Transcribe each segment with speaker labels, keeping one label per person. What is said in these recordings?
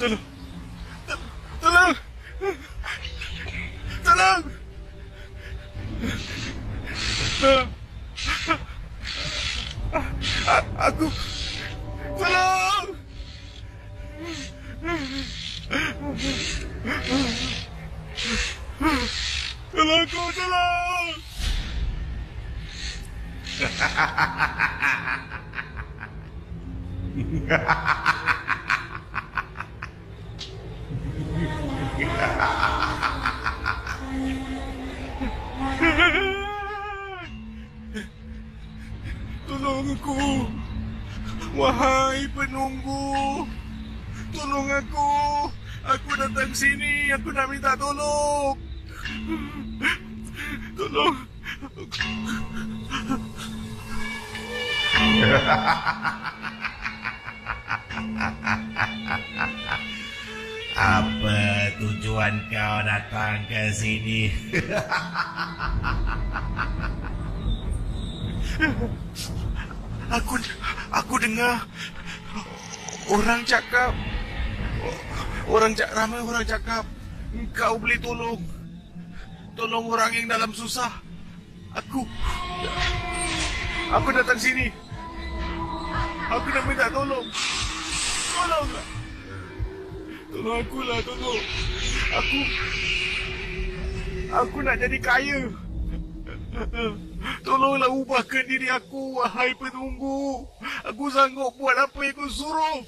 Speaker 1: Tolong. Tolong. Tolong. Aku. Tolong. Tolong aku, tolong. Tolong aku, wahai penunggu. Tolong aku. Aku datang sini, aku nak minta tolong. Tolong.
Speaker 2: Apa tujuan kau datang ke sini?
Speaker 1: Aku dengar orang cakap, ramai orang cakap engkau boleh tolong orang yang dalam susah. Aku datang sini. Aku nak minta tolong. Tolonglah. Tolong akulah, tolong. Aku nak jadi kaya. Tolonglah ubahkan diri aku, wahai penunggu. Aku sanggup buat apa yang kau suruh.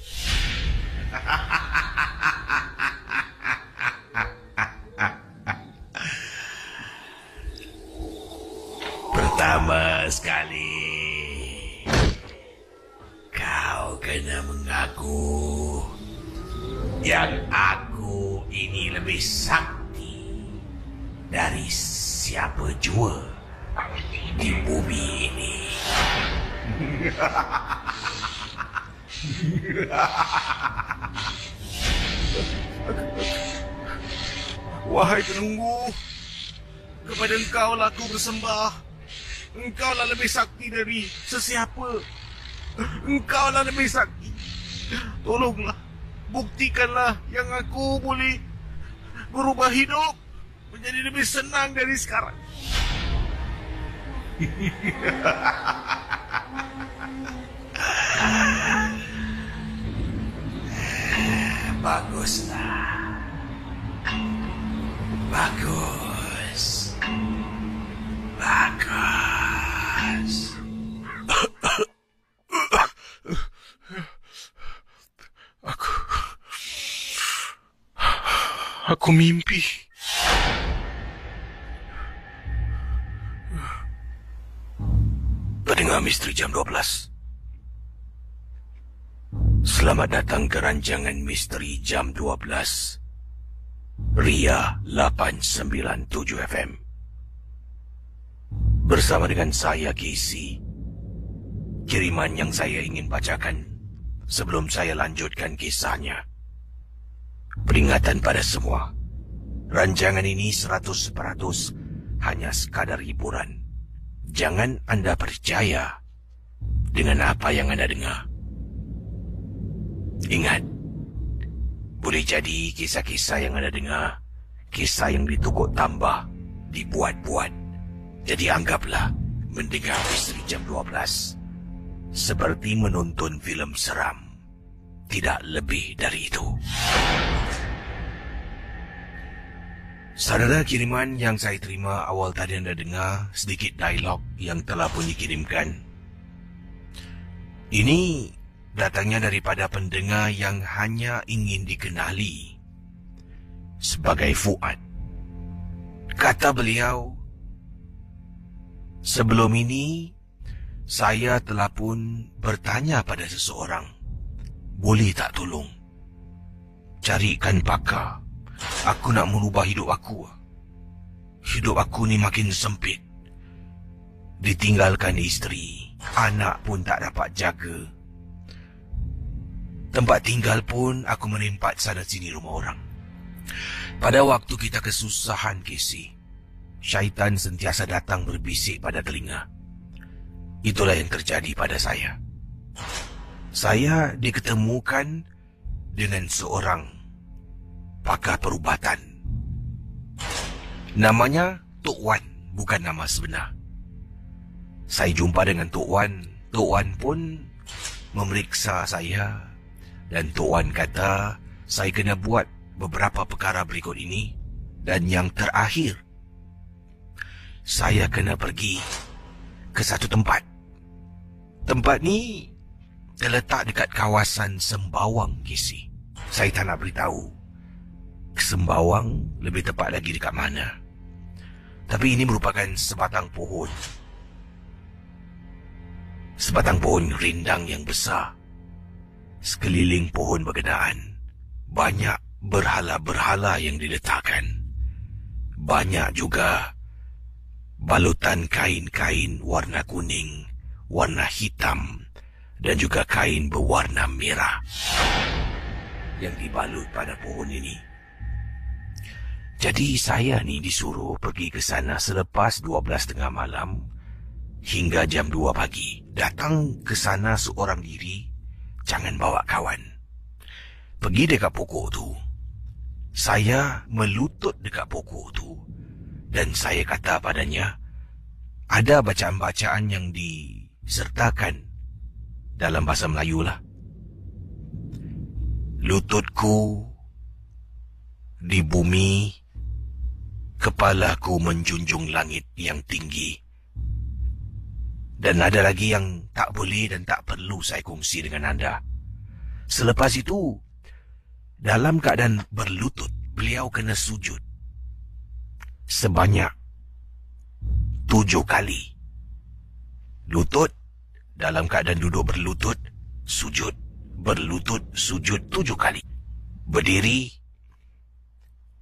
Speaker 2: Pertama sekali, kau kena mengaku yang aku ini lebih sakti dari siapa jua di bumi ini.
Speaker 1: Wahai penunggu, kepada engkau lah aku bersembah. Engkau lah lebih sakti dari sesiapa. Engkau lah lebih sakti. Tolonglah, buktikanlah yang aku boleh berubah hidup menjadi lebih senang dari sekarang.
Speaker 2: Baguslah. Bagus. Bagus.
Speaker 1: Aku mimpi.
Speaker 2: Pendengar Misteri Jam 12. Selamat datang ke rancangan Misteri Jam 12. Ria 897 FM. Bersama dengan saya, Casey. Kiriman yang saya ingin bacakan sebelum saya lanjutkan kisahnya. Peringatan pada semua. Rancangan ini 100% hanya sekadar hiburan. Jangan anda percaya dengan apa yang anda dengar. Ingat, boleh jadi kisah-kisah yang anda dengar, kisah yang ditukuk tambah, dibuat-buat. Jadi anggaplah mendengar Misteri Jam 12 seperti menonton filem seram. Tidak lebih dari itu. Saudara, kiriman yang saya terima awal tadi anda dengar sedikit dialog yang telah pun dikirimkan. Ini datangnya daripada pendengar yang hanya ingin dikenali sebagai Fuad. Kata beliau, sebelum ini saya telah pun bertanya pada seseorang, boleh tak tolong carikan pakar. Aku nak merubah hidup aku. Hidup aku ni makin sempit. Ditinggalkan isteri, anak pun tak dapat jaga. Tempat tinggal pun aku merempat sana sini rumah orang. Pada waktu kita kesusahan, Casey, syaitan sentiasa datang berbisik pada telinga. Itulah yang terjadi pada saya. Saya diketemukan dengan seorang pakar perubatan. Namanya Tok Wan, bukan nama sebenar. Saya jumpa dengan Tok Wan. Tok Wan pun memeriksa saya dan Tok Wan kata saya kena buat beberapa perkara berikut ini, dan yang terakhir, saya kena pergi ke satu tempat. Tempat ni terletak dekat kawasan Sembawang, Casey. Saya tak nak beritahu Sembawang lebih tepat lagi dekat mana. Tapi ini merupakan sebatang pohon. Sebatang pohon rindang yang besar. Sekeliling pohon berkenaan banyak berhala-berhala yang diletakkan. Banyak juga balutan kain-kain warna kuning, warna hitam dan juga kain berwarna merah yang dibalut pada pohon ini. Jadi saya ni disuruh pergi ke sana selepas 12:30 malam hingga jam 2 pagi. Datang ke sana seorang diri, jangan bawa kawan. Pergi dekat pokok tu. Saya melutut dekat pokok tu dan saya kata padanya, ada bacaan-bacaan yang disertakan dalam bahasa Melayu lah. Lututku di bumi, kepalaku menjunjung langit yang tinggi. Dan ada lagi yang tak boleh dan tak perlu saya kongsi dengan anda. Selepas itu, dalam keadaan berlutut, beliau kena sujud sebanyak 7 kali. Lutut, dalam keadaan duduk berlutut, sujud, berlutut, sujud 7 kali. Berdiri,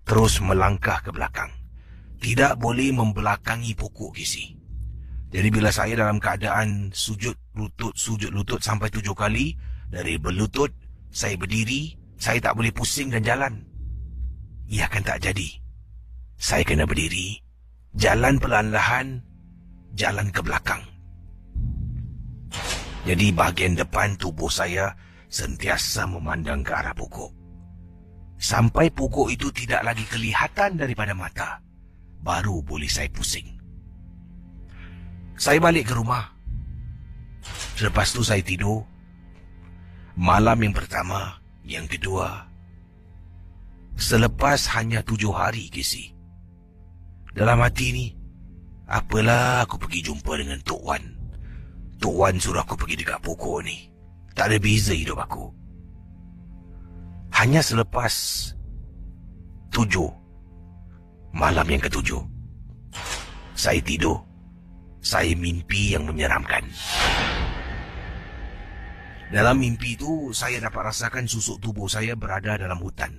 Speaker 2: terus melangkah ke belakang. Tidak boleh membelakangi pokok, Casey. Jadi bila saya dalam keadaan sujud lutut sampai 7 kali, dari berlutut, saya berdiri, saya tak boleh pusing dan jalan. Ia akan tak jadi. Saya kena berdiri, jalan perlahan-lahan, jalan ke belakang. Jadi bahagian depan tubuh saya sentiasa memandang ke arah pokok. Sampai pokok itu tidak lagi kelihatan daripada mata, baru boleh saya pusing. Saya balik ke rumah. Selepas tu saya tidur. Malam yang pertama, yang kedua. Selepas hanya 7 hari, Casey. Dalam hati ni, apalah aku pergi jumpa dengan Tok Wan. Tok Wan suruh aku pergi dekat pokok ni. Tak ada beza hidup aku. Hanya selepas 7, malam yang ke-7, saya tidur. Saya mimpi yang menyeramkan. Dalam mimpi itu, saya dapat rasakan susuk tubuh saya berada dalam hutan.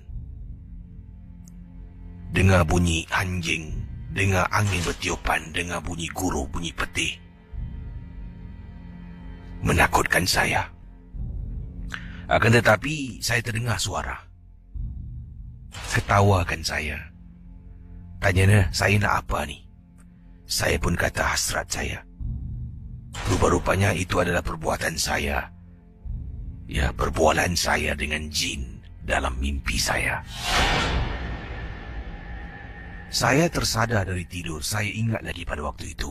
Speaker 2: Dengar bunyi anjing, dengar angin bertiupan, dengar bunyi guru, bunyi petih. Menakutkan saya. Akan tetapi, saya terdengar suara. Ketawakan saya. Tanya, saya nak apa ni? Saya pun kata hasrat saya. Rupa-rupanya itu adalah perbuatan saya. Ya, perbualan saya dengan jin dalam mimpi saya. Saya tersadar dari tidur. Saya ingat lagi pada waktu itu.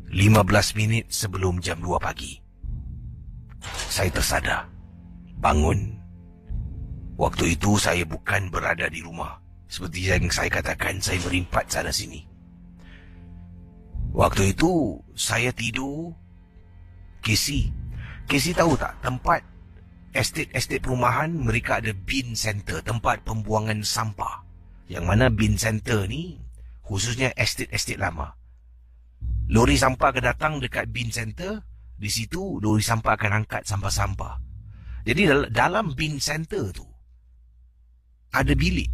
Speaker 2: 15 minit sebelum jam 2 pagi. Saya tersadar. Bangun. Waktu itu saya bukan berada di rumah. Seperti yang saya katakan, saya berimpat sana sini. Waktu itu, saya tidur. Casey tahu tak, tempat estate perumahan, mereka ada bin center, tempat pembuangan sampah. Yang mana bin center ni, khususnya estate lama. Lori sampah akan datang dekat bin center, di situ lori sampah akan angkat sampah-sampah. Jadi dalam bin center tu, ada bilik.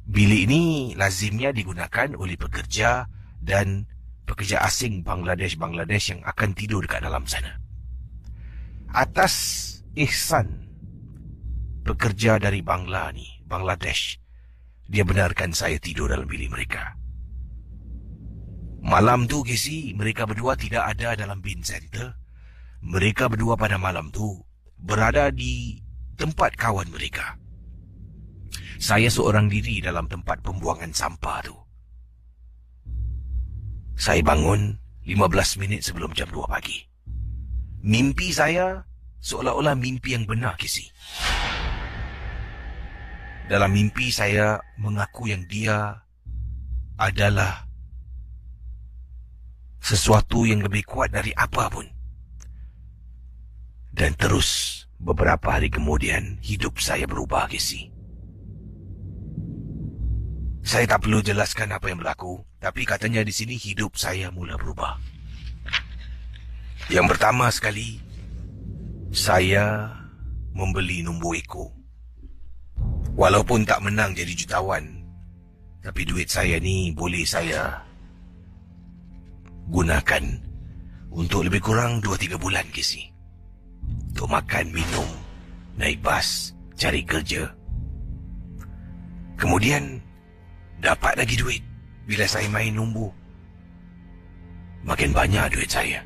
Speaker 2: Bilik ini lazimnya digunakan oleh pekerja dan pekerja asing Bangladesh yang akan tidur dekat dalam sana. Atas ihsan pekerja dari Bangladesh, dia benarkan saya tidur dalam bilik mereka. Malam tu, Casey, mereka berdua tidak ada dalam bin center. Mereka berdua pada malam tu berada di tempat kawan mereka. Saya seorang diri dalam tempat pembuangan sampah tu. Saya bangun 15 minit sebelum jam 2 pagi. Mimpi saya seolah-olah mimpi yang benar, Casey. Dalam mimpi saya mengaku yang dia adalah sesuatu yang lebih kuat dari apapun. Dan terus beberapa hari kemudian hidup saya berubah, Casey. Saya tak perlu jelaskan apa yang berlaku, tapi katanya di sini hidup saya mula berubah. Yang pertama sekali, saya membeli numbu eko. Walaupun tak menang jadi jutawan, tapi duit saya ni boleh saya gunakan untuk lebih kurang 2-3 bulan, Casey. Untuk makan, minum, naik bas, cari kerja. Kemudian dapat lagi duit bila saya main numbu. Makin banyak duit saya.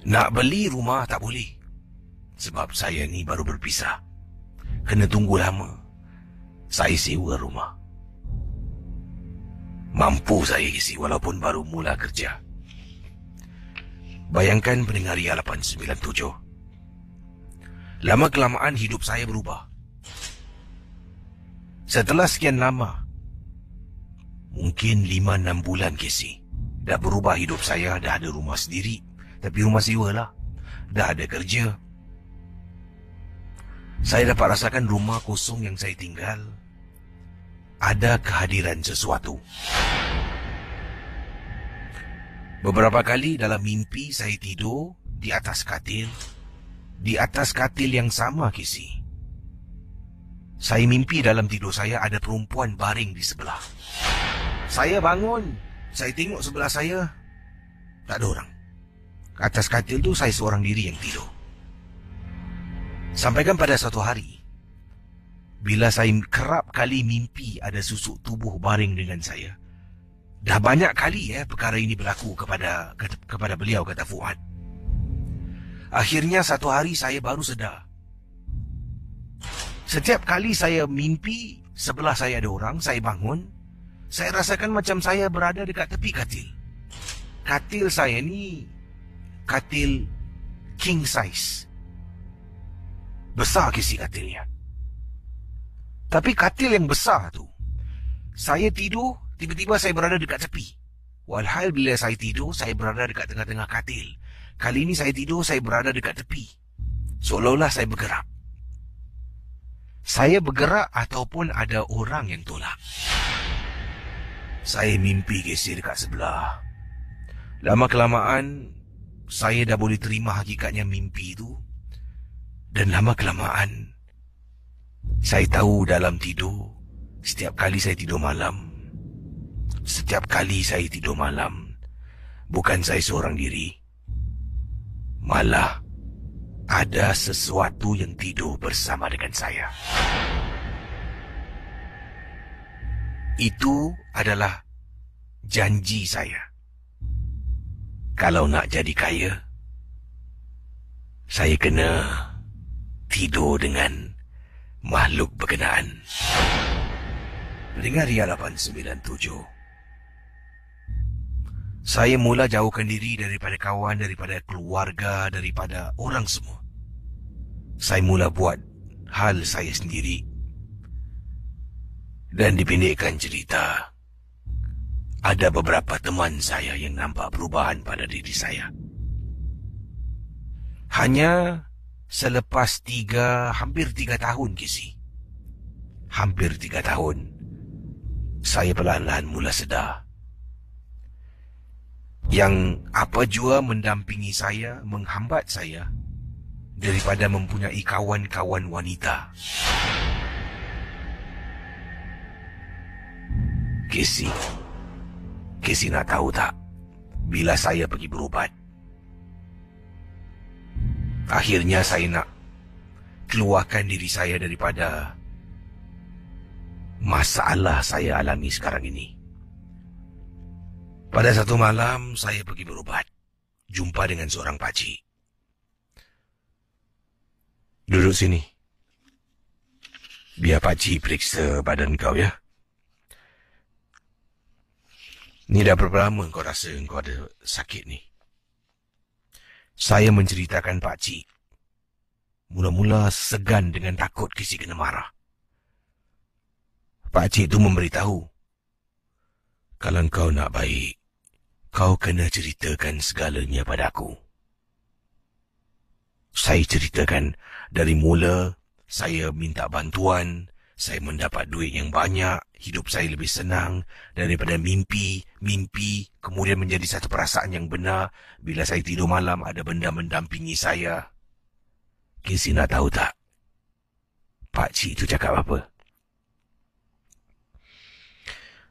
Speaker 2: Nak beli rumah tak boleh, sebab saya ni baru berpisah. Kena tunggu lama. Saya sewa rumah. Mampu saya isi walaupun baru mula kerja. Bayangkan pendengar Ria 897. Lama kelamaan hidup saya berubah. Setelah sekian lama, mungkin 5-6 bulan, Casey, dah berubah hidup saya. Dah ada rumah sendiri, tapi rumah sewa lah. Dah ada kerja. Saya dapat rasakan rumah kosong yang saya tinggal ada kehadiran sesuatu. Beberapa kali dalam mimpi saya tidur di atas katil. Di atas katil yang sama, Casey. Saya mimpi dalam tidur saya ada perempuan baring di sebelah. Saya bangun. Saya tengok sebelah saya. Tak ada orang. Atas katil tu saya seorang diri yang tidur. Sampaikan pada satu hari, bila saya kerap kali mimpi ada susuk tubuh baring dengan saya. Dah banyak kali perkara ini berlaku kepada beliau, kata Fuad. Akhirnya satu hari saya baru sedar. Setiap kali saya mimpi sebelah saya ada orang, saya bangun, saya rasakan macam saya berada dekat tepi katil. Katil saya ni katil king size. Besar kisi katilnya. Tapi katil yang besar tu, saya tidur, tiba-tiba saya berada dekat tepi. Walhal bila saya tidur, saya berada dekat tengah-tengah katil. Kali ini saya tidur, saya berada dekat tepi. Seolah-olah saya bergerak. Saya bergerak ataupun ada orang yang tolak. Saya mimpi kisi dekat sebelah. Lama-kelamaan, saya dah boleh terima hakikatnya mimpi itu. Dan lama-kelamaan, saya tahu dalam tidur, setiap kali saya tidur malam, bukan saya seorang diri. Malah, ada sesuatu yang tidur bersama dengan saya. Itu adalah janji saya. Kalau nak jadi kaya, saya kena tidur dengan makhluk berkenaan. Dengar Ria 897. Saya mula jauhkan diri daripada kawan, daripada keluarga, daripada orang semua. Saya mula buat hal saya sendiri. Dan dipendekkan cerita, ada beberapa teman saya yang nampak perubahan pada diri saya. Hanya selepas hampir 3 tahun, Casey. Hampir 3 tahun, saya perlahan-lahan mula sedar. Yang apa jua mendampingi saya, menghambat saya daripada mempunyai kawan-kawan wanita. Casey nak tahu tak, bila saya pergi berubat, akhirnya saya nak keluarkan diri saya daripada masalah saya alami sekarang ini. Pada satu malam, saya pergi berubat. Jumpa dengan seorang pakcik. Duduk sini. Biar pakcik periksa badan kau ya. Ni dah berapa lama kau rasa kau ada sakit ni? Saya menceritakan pakcik. Mula-mula segan dengan takut Kisi kena marah. Pakcik tu memberitahu, kalau kau nak baik, kau kena ceritakan segalanya padaku. Saya ceritakan dari mula saya minta bantuan, saya mendapat duit yang banyak, hidup saya lebih senang daripada mimpi, kemudian menjadi satu perasaan yang benar. Bila saya tidur malam, ada benda mendampingi saya. Kisi nak tahu tak? Pakcik tu cakap apa?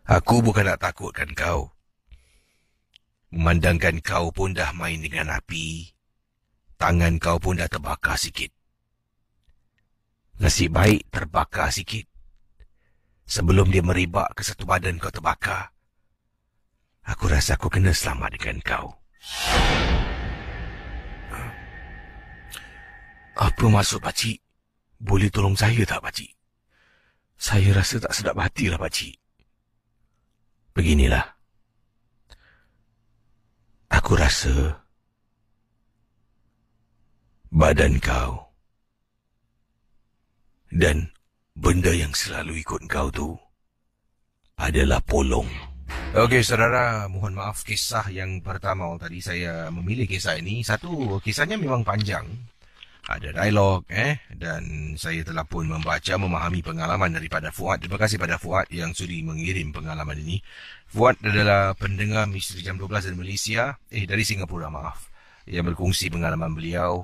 Speaker 2: Aku bukan nak takutkan kau. Memandangkan kau pun dah main dengan api, tangan kau pun dah terbakar sikit. Nasib baik terbakar sikit. Sebelum dia merebak ke satu badan kau terbakar, aku rasa aku kena selamat dengan kau. Apa maksud pakcik? Boleh tolong saya tak pakcik? Saya rasa tak sedap hati lah pakcik. Beginilah. Aku rasa badan kau dan benda yang selalu ikut kau tu adalah polong. Okey, saudara, mohon maaf kisah yang pertama tadi saya memilih kisah ini. Satu, kisahnya memang panjang. Ada dialog, dan saya telah pun membaca, memahami pengalaman daripada Fuad. Terima kasih pada Fuad yang sudi mengirim pengalaman ini. Fuad adalah pendengar Misteri Jam 12 dari Malaysia, dari Singapura, maaf, yang berkongsi pengalaman beliau.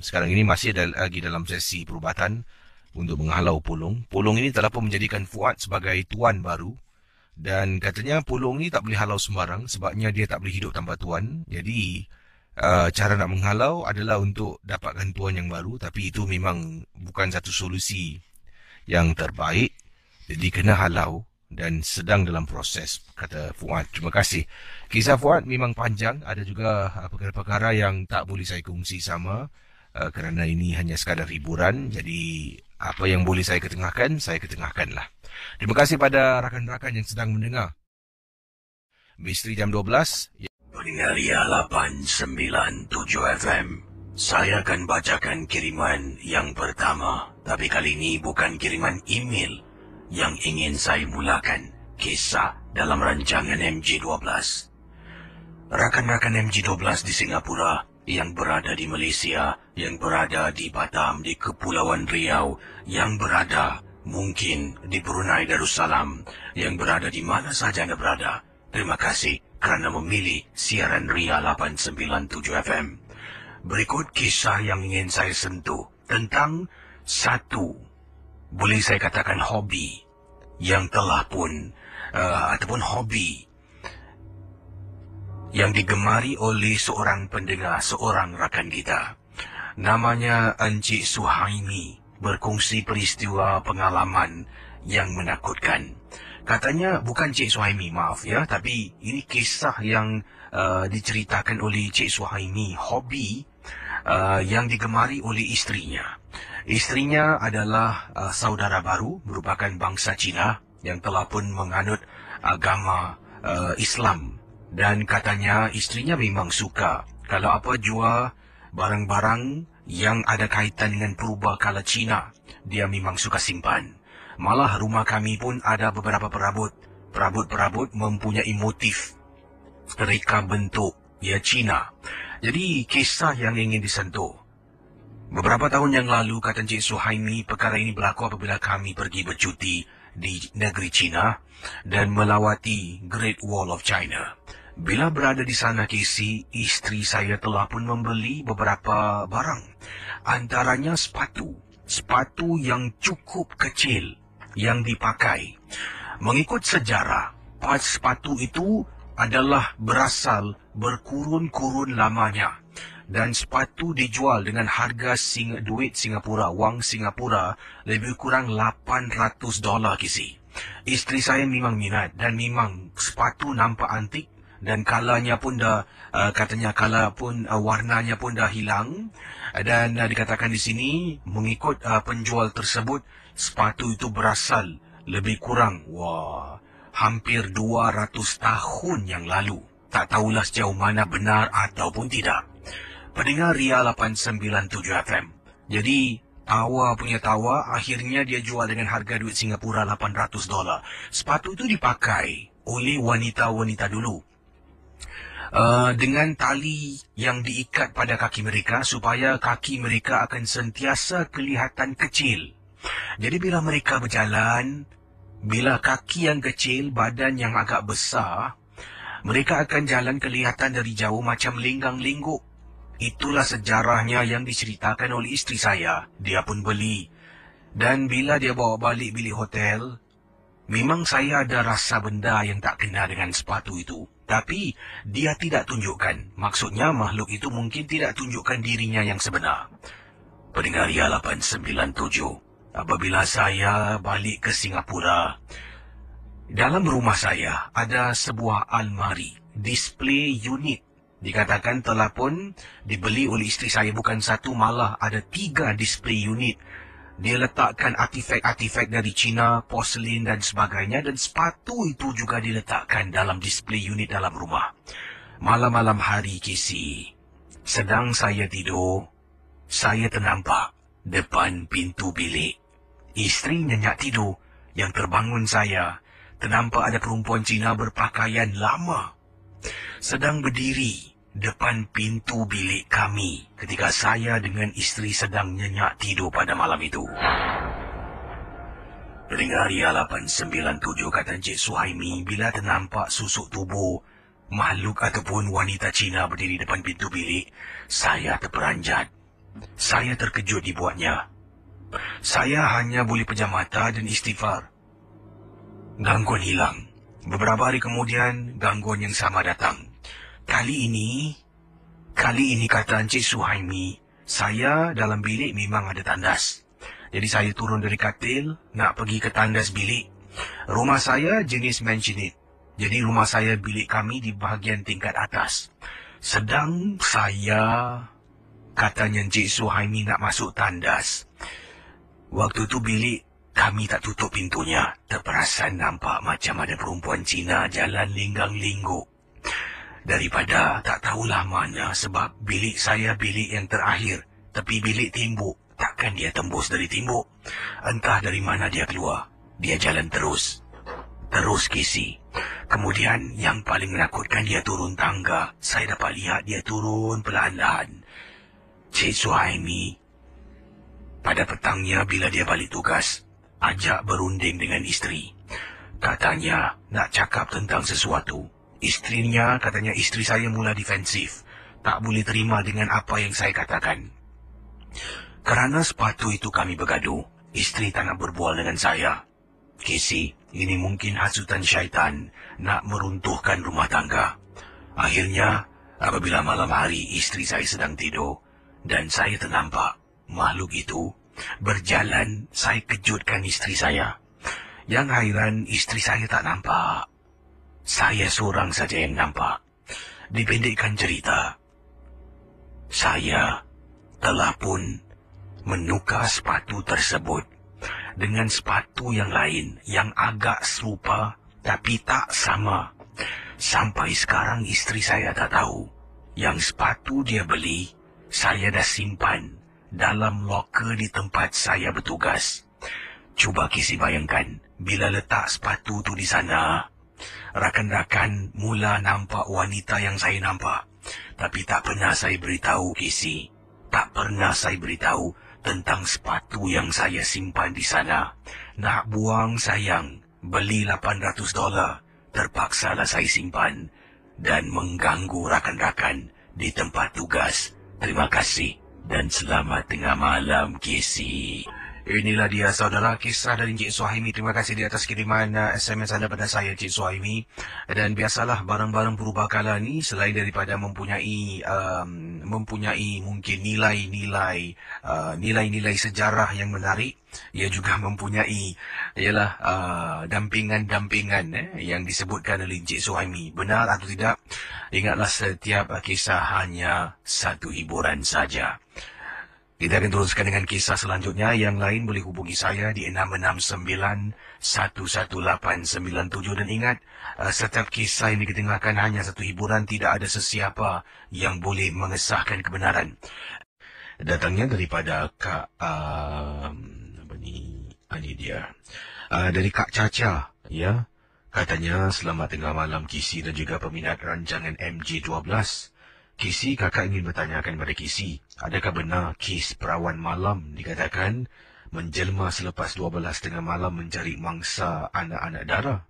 Speaker 2: Sekarang ini masih lagi dalam sesi perubatan untuk menghalau polong. Polong ini telah pun menjadikan Fuad sebagai tuan baru. Dan katanya polong ini tak boleh halau sembarang sebabnya dia tak boleh hidup tanpa tuan. Jadi cara nak menghalau adalah untuk dapatkan tuan yang baru. Tapi itu memang bukan satu solusi yang terbaik. Jadi kena halau dan sedang dalam proses, kata Fuad. Terima kasih. Kisah Fuad memang panjang. Ada juga perkara-perkara yang tak boleh saya kongsi sama. Kerana ini hanya sekadar hiburan. Jadi apa yang boleh saya ketengahkanlah. Terima kasih pada rakan-rakan yang sedang mendengar Misteri Jam 12. Ria 897 FM. Saya akan bacakan kiriman yang pertama. Tapi kali ini bukan kiriman email yang ingin saya mulakan kisah dalam rancangan MG12. Rakan-rakan MG12 di Singapura, yang berada di Malaysia, yang berada di Batam, di Kepulauan Riau, yang berada mungkin di Brunei Darussalam, yang berada di mana saja anda berada. Terima kasih kerana memilih siaran Ria 897 FM. Berikut kisah yang ingin saya sentuh tentang satu, boleh saya katakan hobi, yang telah pun, ataupun hobi yang digemari oleh seorang pendengar, seorang rakan kita. Namanya Encik Suhaimi, berkongsi peristiwa pengalaman yang menakutkan. Katanya bukan Cik Suhaimi, maaf ya, tapi ini kisah yang diceritakan oleh Cik Suhaimi, hobi yang digemari oleh isterinya. Isterinya adalah saudara baru, merupakan bangsa Cina yang telah pun menganut agama Islam. Dan katanya isterinya memang suka kalau apa jual barang-barang yang ada kaitan dengan perubahan Cina, dia memang suka simpan. Malah rumah kami pun ada beberapa perabot. Perabot-perabot mempunyai motif reka bentuk Cina. Jadi kisah yang ingin disentuh. Beberapa tahun yang lalu, kata Encik Suhaimi, perkara ini berlaku apabila kami pergi bercuti di negeri China dan melawati Great Wall of China. Bila berada di sana, Casey, isteri saya telah pun membeli beberapa barang. Antaranya sepatu. Sepatu yang cukup kecil yang dipakai. Mengikut sejarah, sepatu itu adalah berasal berkurun-kurun lamanya. Dan sepatu dijual dengan harga duit Singapura, wang Singapura, lebih kurang $800, Casey. Isteri saya memang minat dan memang sepatu nampak antik dan kalanya pun dah katanya kala pun warnanya pun dah hilang, dan dikatakan di sini mengikut penjual tersebut sepatu itu berasal lebih kurang hampir 200 tahun yang lalu. Tak tahulah sejauh mana benar ataupun tidak. Pendengar Ria 897 FM. Jadi tawa punya tawa, akhirnya dia jual dengan harga duit Singapura $800. Sepatu itu dipakai oleh wanita-wanita dulu. Dengan tali yang diikat pada kaki mereka supaya kaki mereka akan sentiasa kelihatan kecil. Jadi bila mereka berjalan, bila kaki yang kecil, badan yang agak besar, mereka akan jalan kelihatan dari jauh macam linggang-lingguk. Itulah sejarahnya yang diceritakan oleh isteri saya. Dia pun beli. Dan bila dia bawa balik bilik hotel, memang saya ada rasa benda yang tak kena dengan sepatu itu. Tapi dia tidak tunjukkan. Maksudnya makhluk itu mungkin tidak tunjukkan dirinya yang sebenar. Pendengar Ria 897, apabila saya balik ke Singapura, dalam rumah saya ada sebuah almari, display unit. Dikatakan telah pun dibeli oleh isteri saya, bukan satu, malah ada 3 display unit. Dia letakkan artifak-artifak dari China, porselin dan sebagainya, dan sepatu itu juga diletakkan dalam display unit dalam rumah. Malam-malam hari, Casey, sedang saya tidur, saya ternampak depan pintu bilik. Isteri nyenyak tidur. Yang terbangun saya, ternampak ada perempuan Cina berpakaian lama sedang berdiri depan pintu bilik kami ketika saya dengan isteri sedang nyenyak tidur pada malam itu. Pendengar Ria 897, kata Encik Suhaimi, bila ternampak susuk tubuh makhluk ataupun wanita Cina berdiri depan pintu bilik, saya terperanjat. Saya terkejut dibuatnya. Saya hanya boleh pejam mata dan istighfar. Gangguan hilang. Beberapa hari kemudian, gangguan yang sama datang. Kali ini kata Encik Suhaimi, saya dalam bilik memang ada tandas. Jadi saya turun dari katil, nak pergi ke tandas bilik. Rumah saya jenis mansionette. Jadi rumah saya, bilik kami di bahagian tingkat atas. Sedang saya, katanya Encik Suhaimi, nak masuk tandas. Waktu tu bilik kami tak tutup pintunya. Terperasan nampak macam ada perempuan Cina jalan linggang-lingguk. Daripada tak tahulah mana, sebab bilik saya bilik yang terakhir. Tepi bilik timbuk. Takkan dia tembus dari timbuk. Entah dari mana dia keluar. Dia jalan terus. Terus, Casey. Kemudian yang paling menakutkan, dia turun tangga. Saya dapat lihat dia turun perlahan-lahan. Cik Suhaimi, pada petangnya bila dia balik tugas, ajak berunding dengan isteri. Katanya nak cakap tentang sesuatu. Isterinya, katanya isteri saya mula defensif. Tak boleh terima dengan apa yang saya katakan. Kerana sepatu itu kami bergaduh. Isteri tak nak berbual dengan saya. Casey, ini mungkin hasutan syaitan nak meruntuhkan rumah tangga. Akhirnya, apabila malam hari isteri saya sedang tidur dan saya ternampak makhluk itu berjalan, saya kejutkan isteri saya. Yang hairan, isteri saya tak nampak. Saya seorang saja yang nampak. Dipendekkan cerita, saya telah pun menukar sepatu tersebut dengan sepatu yang lain yang agak serupa tapi tak sama. Sampai sekarang isteri saya tak tahu. Yang sepatu dia beli, saya dah simpan dalam loker di tempat saya bertugas. Cuba Casey bayangkan, bila letak sepatu tu di sana, rakan-rakan mula nampak wanita yang saya nampak. Tapi tak pernah saya beritahu, Casey. Tak pernah saya beritahu tentang sepatu yang saya simpan di sana. Nak buang sayang, beli $800. Terpaksalah saya simpan dan mengganggu rakan-rakan di tempat tugas. Terima kasih dan selamat tengah malam, Casey. Inilah dia saudara, kisah dari Encik Suhaimi. Terima kasih di atas kiriman SMS anda pada saya, Encik Suhaimi. Dan biasalah barang-barang purbakala ni selain daripada mempunyai mungkin nilai-nilai sejarah yang menarik, ia juga mempunyai dampingan-dampingan yang disebutkan oleh Encik Suhaimi. Benar atau tidak? Ingatlah, setiap kisah hanya satu hiburan saja. Kita akan teruskan dengan kisah selanjutnya. Yang lain boleh hubungi saya di 669-11897. Dan ingat, setiap kisah yang dikedengarkan hanya satu hiburan. Tidak ada sesiapa yang boleh mengesahkan kebenaran. Datangnya daripada Kak... ini dia. Dari Kak Caca, ya. Katanya, selamat tengah malam Kisi dan juga peminat rancangan MJ12. Kisi, kakak ingin bertanyakan pada Kisi, adakah benar kes perawan malam dikatakan menjelma selepas 12 tengah malam mencari mangsa anak-anak dara?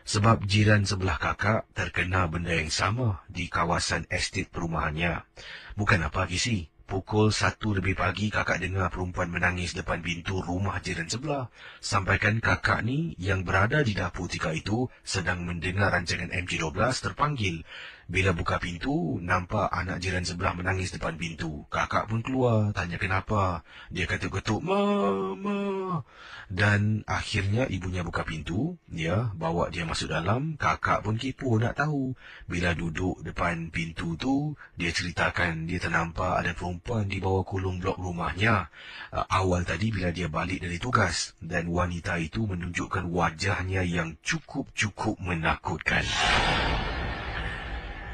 Speaker 2: Sebab jiran sebelah kakak terkena benda yang sama di kawasan estet perumahannya. Bukan apa Kisi, pukul 1 lebih pagi kakak dengar perempuan menangis depan pintu rumah jiran sebelah. Sampaikan kakak ni yang berada di dapur ketika itu sedang mendengar rancangan MJ12 terpanggil. Bila buka pintu, nampak anak jiran sebelah menangis depan pintu. Kakak pun keluar, tanya kenapa. Dia ketuk-ketuk, "Mama." Dan akhirnya ibunya buka pintu, ya, bawa dia masuk dalam. Kakak pun kepo nak tahu. Bila duduk depan pintu tu, dia ceritakan dia ternampak ada perempuan di bawah kolong blok rumahnya. Awal tadi bila dia balik dari tugas. Dan wanita itu menunjukkan wajahnya yang cukup menakutkan.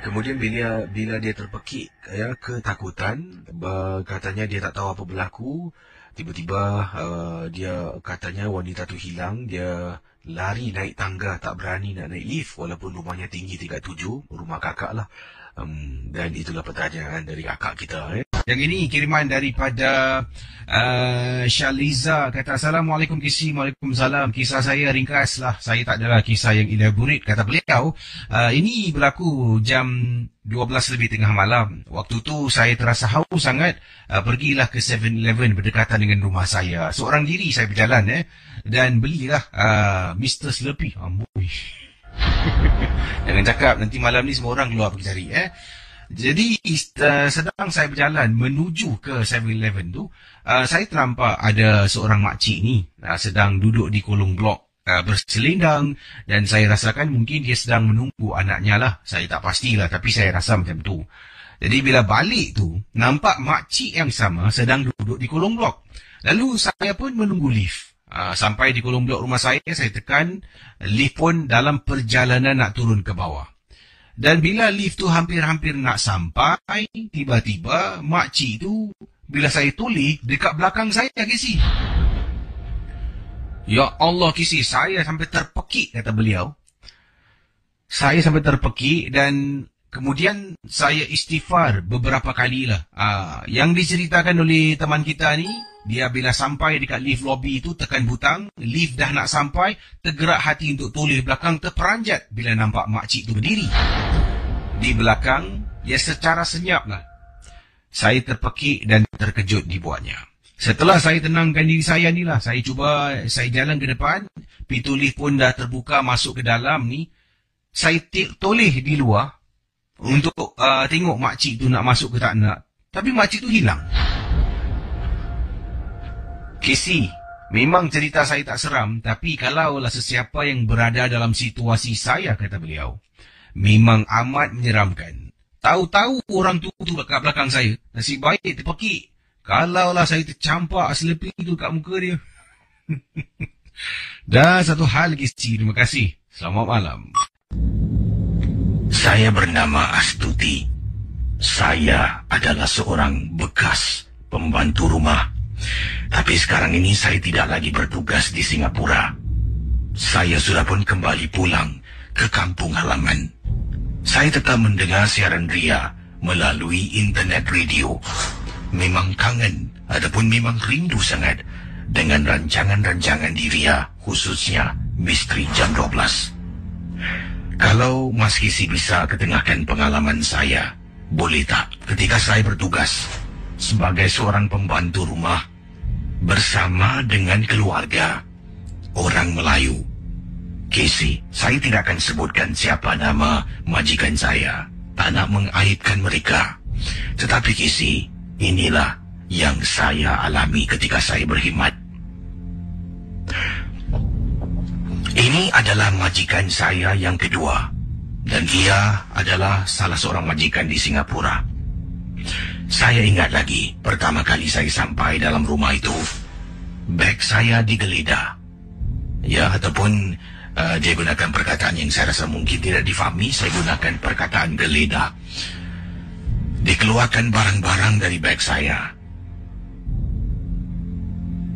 Speaker 2: Kemudian bila dia terpekik, ya, ketakutan, katanya dia tak tahu apa berlaku. Tiba-tiba dia katanya wanita tu hilang. Dia lari naik tangga, tak berani nak naik lift walaupun rumahnya tinggi tingkat 7, rumah kakak lah. Dan itulah pertanyaan dari kakak kita. Yang ini kiriman daripada Shaliza. Kata, Assalamualaikum Kisi. Waalaikumsalam. Kisah saya ringkas lah. Saya tak adalah kisah yang elaborate. Kata beliau, ini berlaku jam 12 lebih tengah malam. Waktu tu saya terasa haus sangat. Pergilah ke 7-Eleven berdekatan dengan rumah saya. Seorang diri saya berjalan dan belilah Mr. Slurpee. Amboi. Jangan cakap nanti malam ni semua orang keluar pergi cari. Jadi sedang saya berjalan menuju ke 7-Eleven tu, saya ternampak ada seorang makcik ni sedang duduk di kolong blok berselendang, dan saya rasakan mungkin dia sedang menunggu anaknya lah. Saya tak pastilah, tapi saya rasa macam tu. Jadi bila balik tu, nampak makcik yang sama sedang duduk di kolong blok. Lalu saya pun menunggu lift. Sampai di kolong blok rumah saya tekan. Lift pun dalam perjalanan nak turun ke bawah. Dan bila lift tu hampir-hampir nak sampai, tiba-tiba makcik tu, bila saya toleh, dekat belakang saya, Kisi. Ya Allah, Kisi, saya sampai terpekik, kata beliau. Saya sampai terpekik dan kemudian saya istighfar beberapa kalilah. Yang diceritakan oleh teman kita ni, dia bila sampai dekat lift lobby itu tekan butang, lift dah nak sampai, tergerak hati untuk toleh belakang, terperanjat bila nampak makcik tu berdiri di belakang. Ya secara senyap lah. Saya terpekik dan terkejut dibuatnya. Setelah saya tenangkan diri saya ni lah, saya jalan ke depan, pintu lift pun dah terbuka masuk ke dalam ni. Saya toleh di luar untuk tengok makcik tu nak masuk ke tak nak. Tapi makcik tu hilang. Kisi, memang cerita saya tak seram, tapi kalaulah sesiapa yang berada dalam situasi saya, kata beliau, memang amat menyeramkan. Tahu-tahu orang tu dekat belakang saya, nasib baik terpekik. Kalaulah saya tercampak Slurpee tu kat muka dia. Dan satu hal, Kisi, terima kasih. Selamat malam. Saya bernama Astuti. Saya adalah seorang bekas pembantu rumah. Tapi sekarang ini saya tidak lagi bertugas di Singapura. Saya sudah pun kembali pulang ke kampung halaman. Saya tetap mendengar siaran Ria melalui internet radio. Memang kangen ataupun memang rindu sangat dengan rancangan-rancangan di Ria, khususnya Misteri Jam 12. Kalau Mas Kisi bisa ketengahkan pengalaman saya, boleh tak ketika saya bertugas sebagai seorang pembantu rumah, bersama dengan keluarga orang Melayu. Casey, saya tidak akan sebutkan siapa nama majikan saya. Tak nak mengaibkan mereka. Tetapi Casey, inilah yang saya alami ketika saya berkhidmat. Ini adalah majikan saya yang kedua, dan ia adalah salah seorang majikan di Singapura. Saya ingat lagi, pertama kali saya sampai dalam rumah itu, beg saya digeledah. Ya, ataupun dia gunakan perkataan yang saya rasa mungkin tidak difahami. Saya gunakan perkataan geledah. Dikeluarkan barang-barang dari beg saya,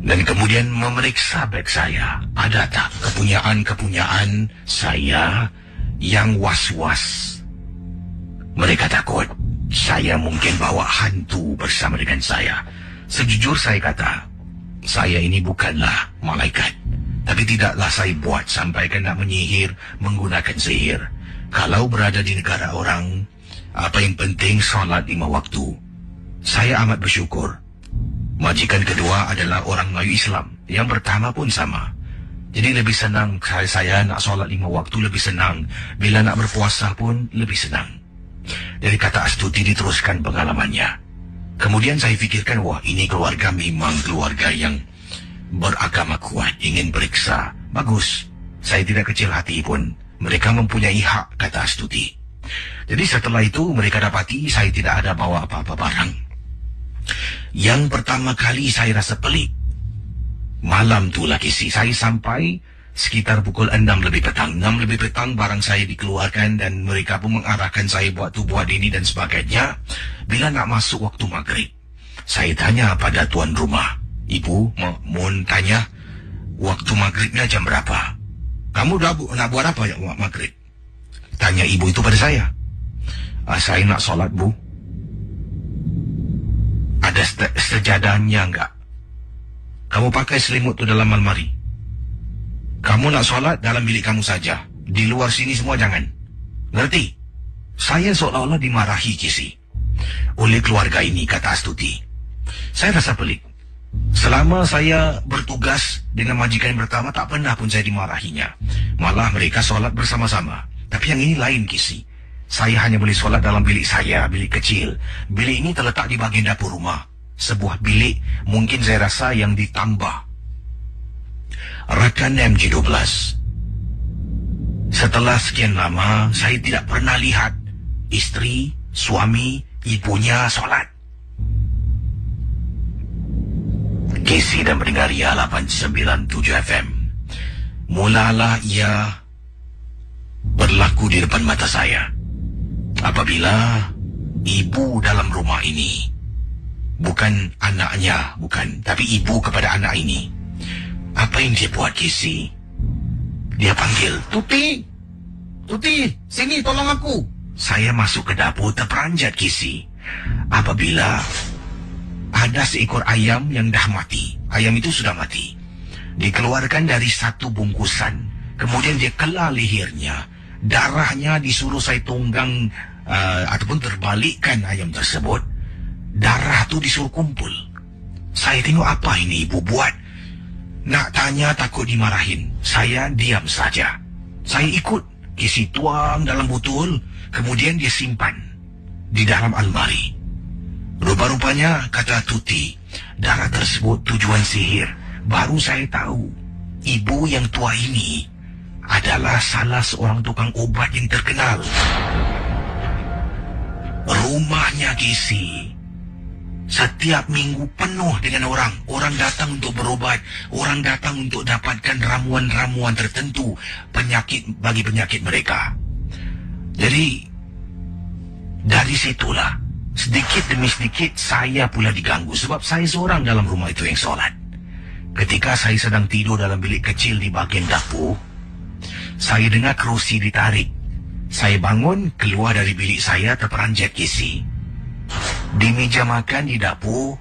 Speaker 2: dan kemudian memeriksa beg saya. Ada tak kepunyaan saya yang was-was? Mereka takut saya mungkin bawa hantu bersama dengan saya. Sejujur saya kata, saya ini bukanlah malaikat. Tapi tidaklah saya buat sampai kena menyihir menggunakan sihir. Kalau berada di negara orang, apa yang penting solat 5 waktu. Saya amat bersyukur. Majikan kedua adalah orang Melayu Islam. Yang pertama pun sama. Jadi lebih senang saya nak solat 5 waktu, lebih senang. Bila nak berpuasa pun lebih senang. Dari kata Astuti diteruskan pengalamannya. Kemudian saya fikirkan, wah, ini keluarga memang keluarga yang beragama kuat, ingin periksa. Bagus. Saya tidak kecil hati pun. Mereka mempunyai hak, kata Astuti. Jadi setelah itu mereka dapati saya tidak ada bawa apa-apa barang. Yang pertama kali saya rasa pelik. Malam tu lagi saya sampai sekitar pukul 6 lebih petang. 6 lebih petang barang saya dikeluarkan dan mereka pun mengarahkan saya buat tu buat ini dan sebagainya. Bila nak masuk waktu maghrib, saya tanya pada tuan rumah, ibu, mohon tanya, waktu maghribnya jam berapa? Kamu dah nak buat apa ya maghrib? Tanya ibu itu pada saya. Saya nak solat, bu. Ada sejadahnya enggak? Kamu pakai selimut tu dalam almari. Kamu nak solat dalam bilik kamu saja. Di luar sini semua jangan. Ngerti? Saya seolah-olah dimarahi Casey oleh keluarga ini, kata Astuti. Saya rasa pelik. Selama saya bertugas dengan majikan yang pertama, tak pernah pun saya dimarahinya. Malah mereka solat bersama-sama. Tapi yang ini lain, Casey. Saya hanya boleh solat dalam bilik saya, bilik kecil. Bilik ini terletak di bahagian dapur rumah. Sebuah bilik mungkin saya rasa yang ditambah. Rakan MG12. Setelah sekian lama, saya tidak pernah lihat isteri, suami, ibunya solat. Casey dan pendengar Ria 897 FM. Mulalah ia berlaku di depan mata saya. Apabila ibu dalam rumah ini, bukan anaknya, bukan, tapi ibu kepada anak ini, apa yang dia buat, Casey? Dia panggil, Tuti, Tuti, sini tolong aku. Saya masuk ke dapur terperanjat, Casey. Apabila ada seekor ayam yang dah mati. Ayam itu sudah mati. Dikeluarkan dari satu bungkusan. Kemudian dia kelar lehernya. Darahnya disuruh saya tunggang ataupun terbalikkan ayam tersebut. Darah tu disuruh kumpul. Saya tengok, apa ini ibu buat? Nak tanya takut dimarahin. Saya diam saja. Saya ikut. Casey tuang dalam botol. Kemudian dia simpan di dalam almari. Rupa-rupanya, kata Tuti, darah tersebut tujuan sihir. Baru saya tahu, ibu yang tua ini adalah salah seorang tukang obat yang terkenal. Rumahnya Casey setiap minggu penuh dengan orang. Orang datang untuk berobat. Orang datang untuk dapatkan ramuan-ramuan tertentu bagi penyakit mereka. Jadi, dari situlah, sedikit demi sedikit saya pula diganggu. Sebab saya seorang dalam rumah itu yang solat. Ketika saya sedang tidur dalam bilik kecil di bahagian dapur, saya dengar kerusi ditarik. Saya bangun, keluar dari bilik saya terperanjat Casey. Di meja makan di dapur,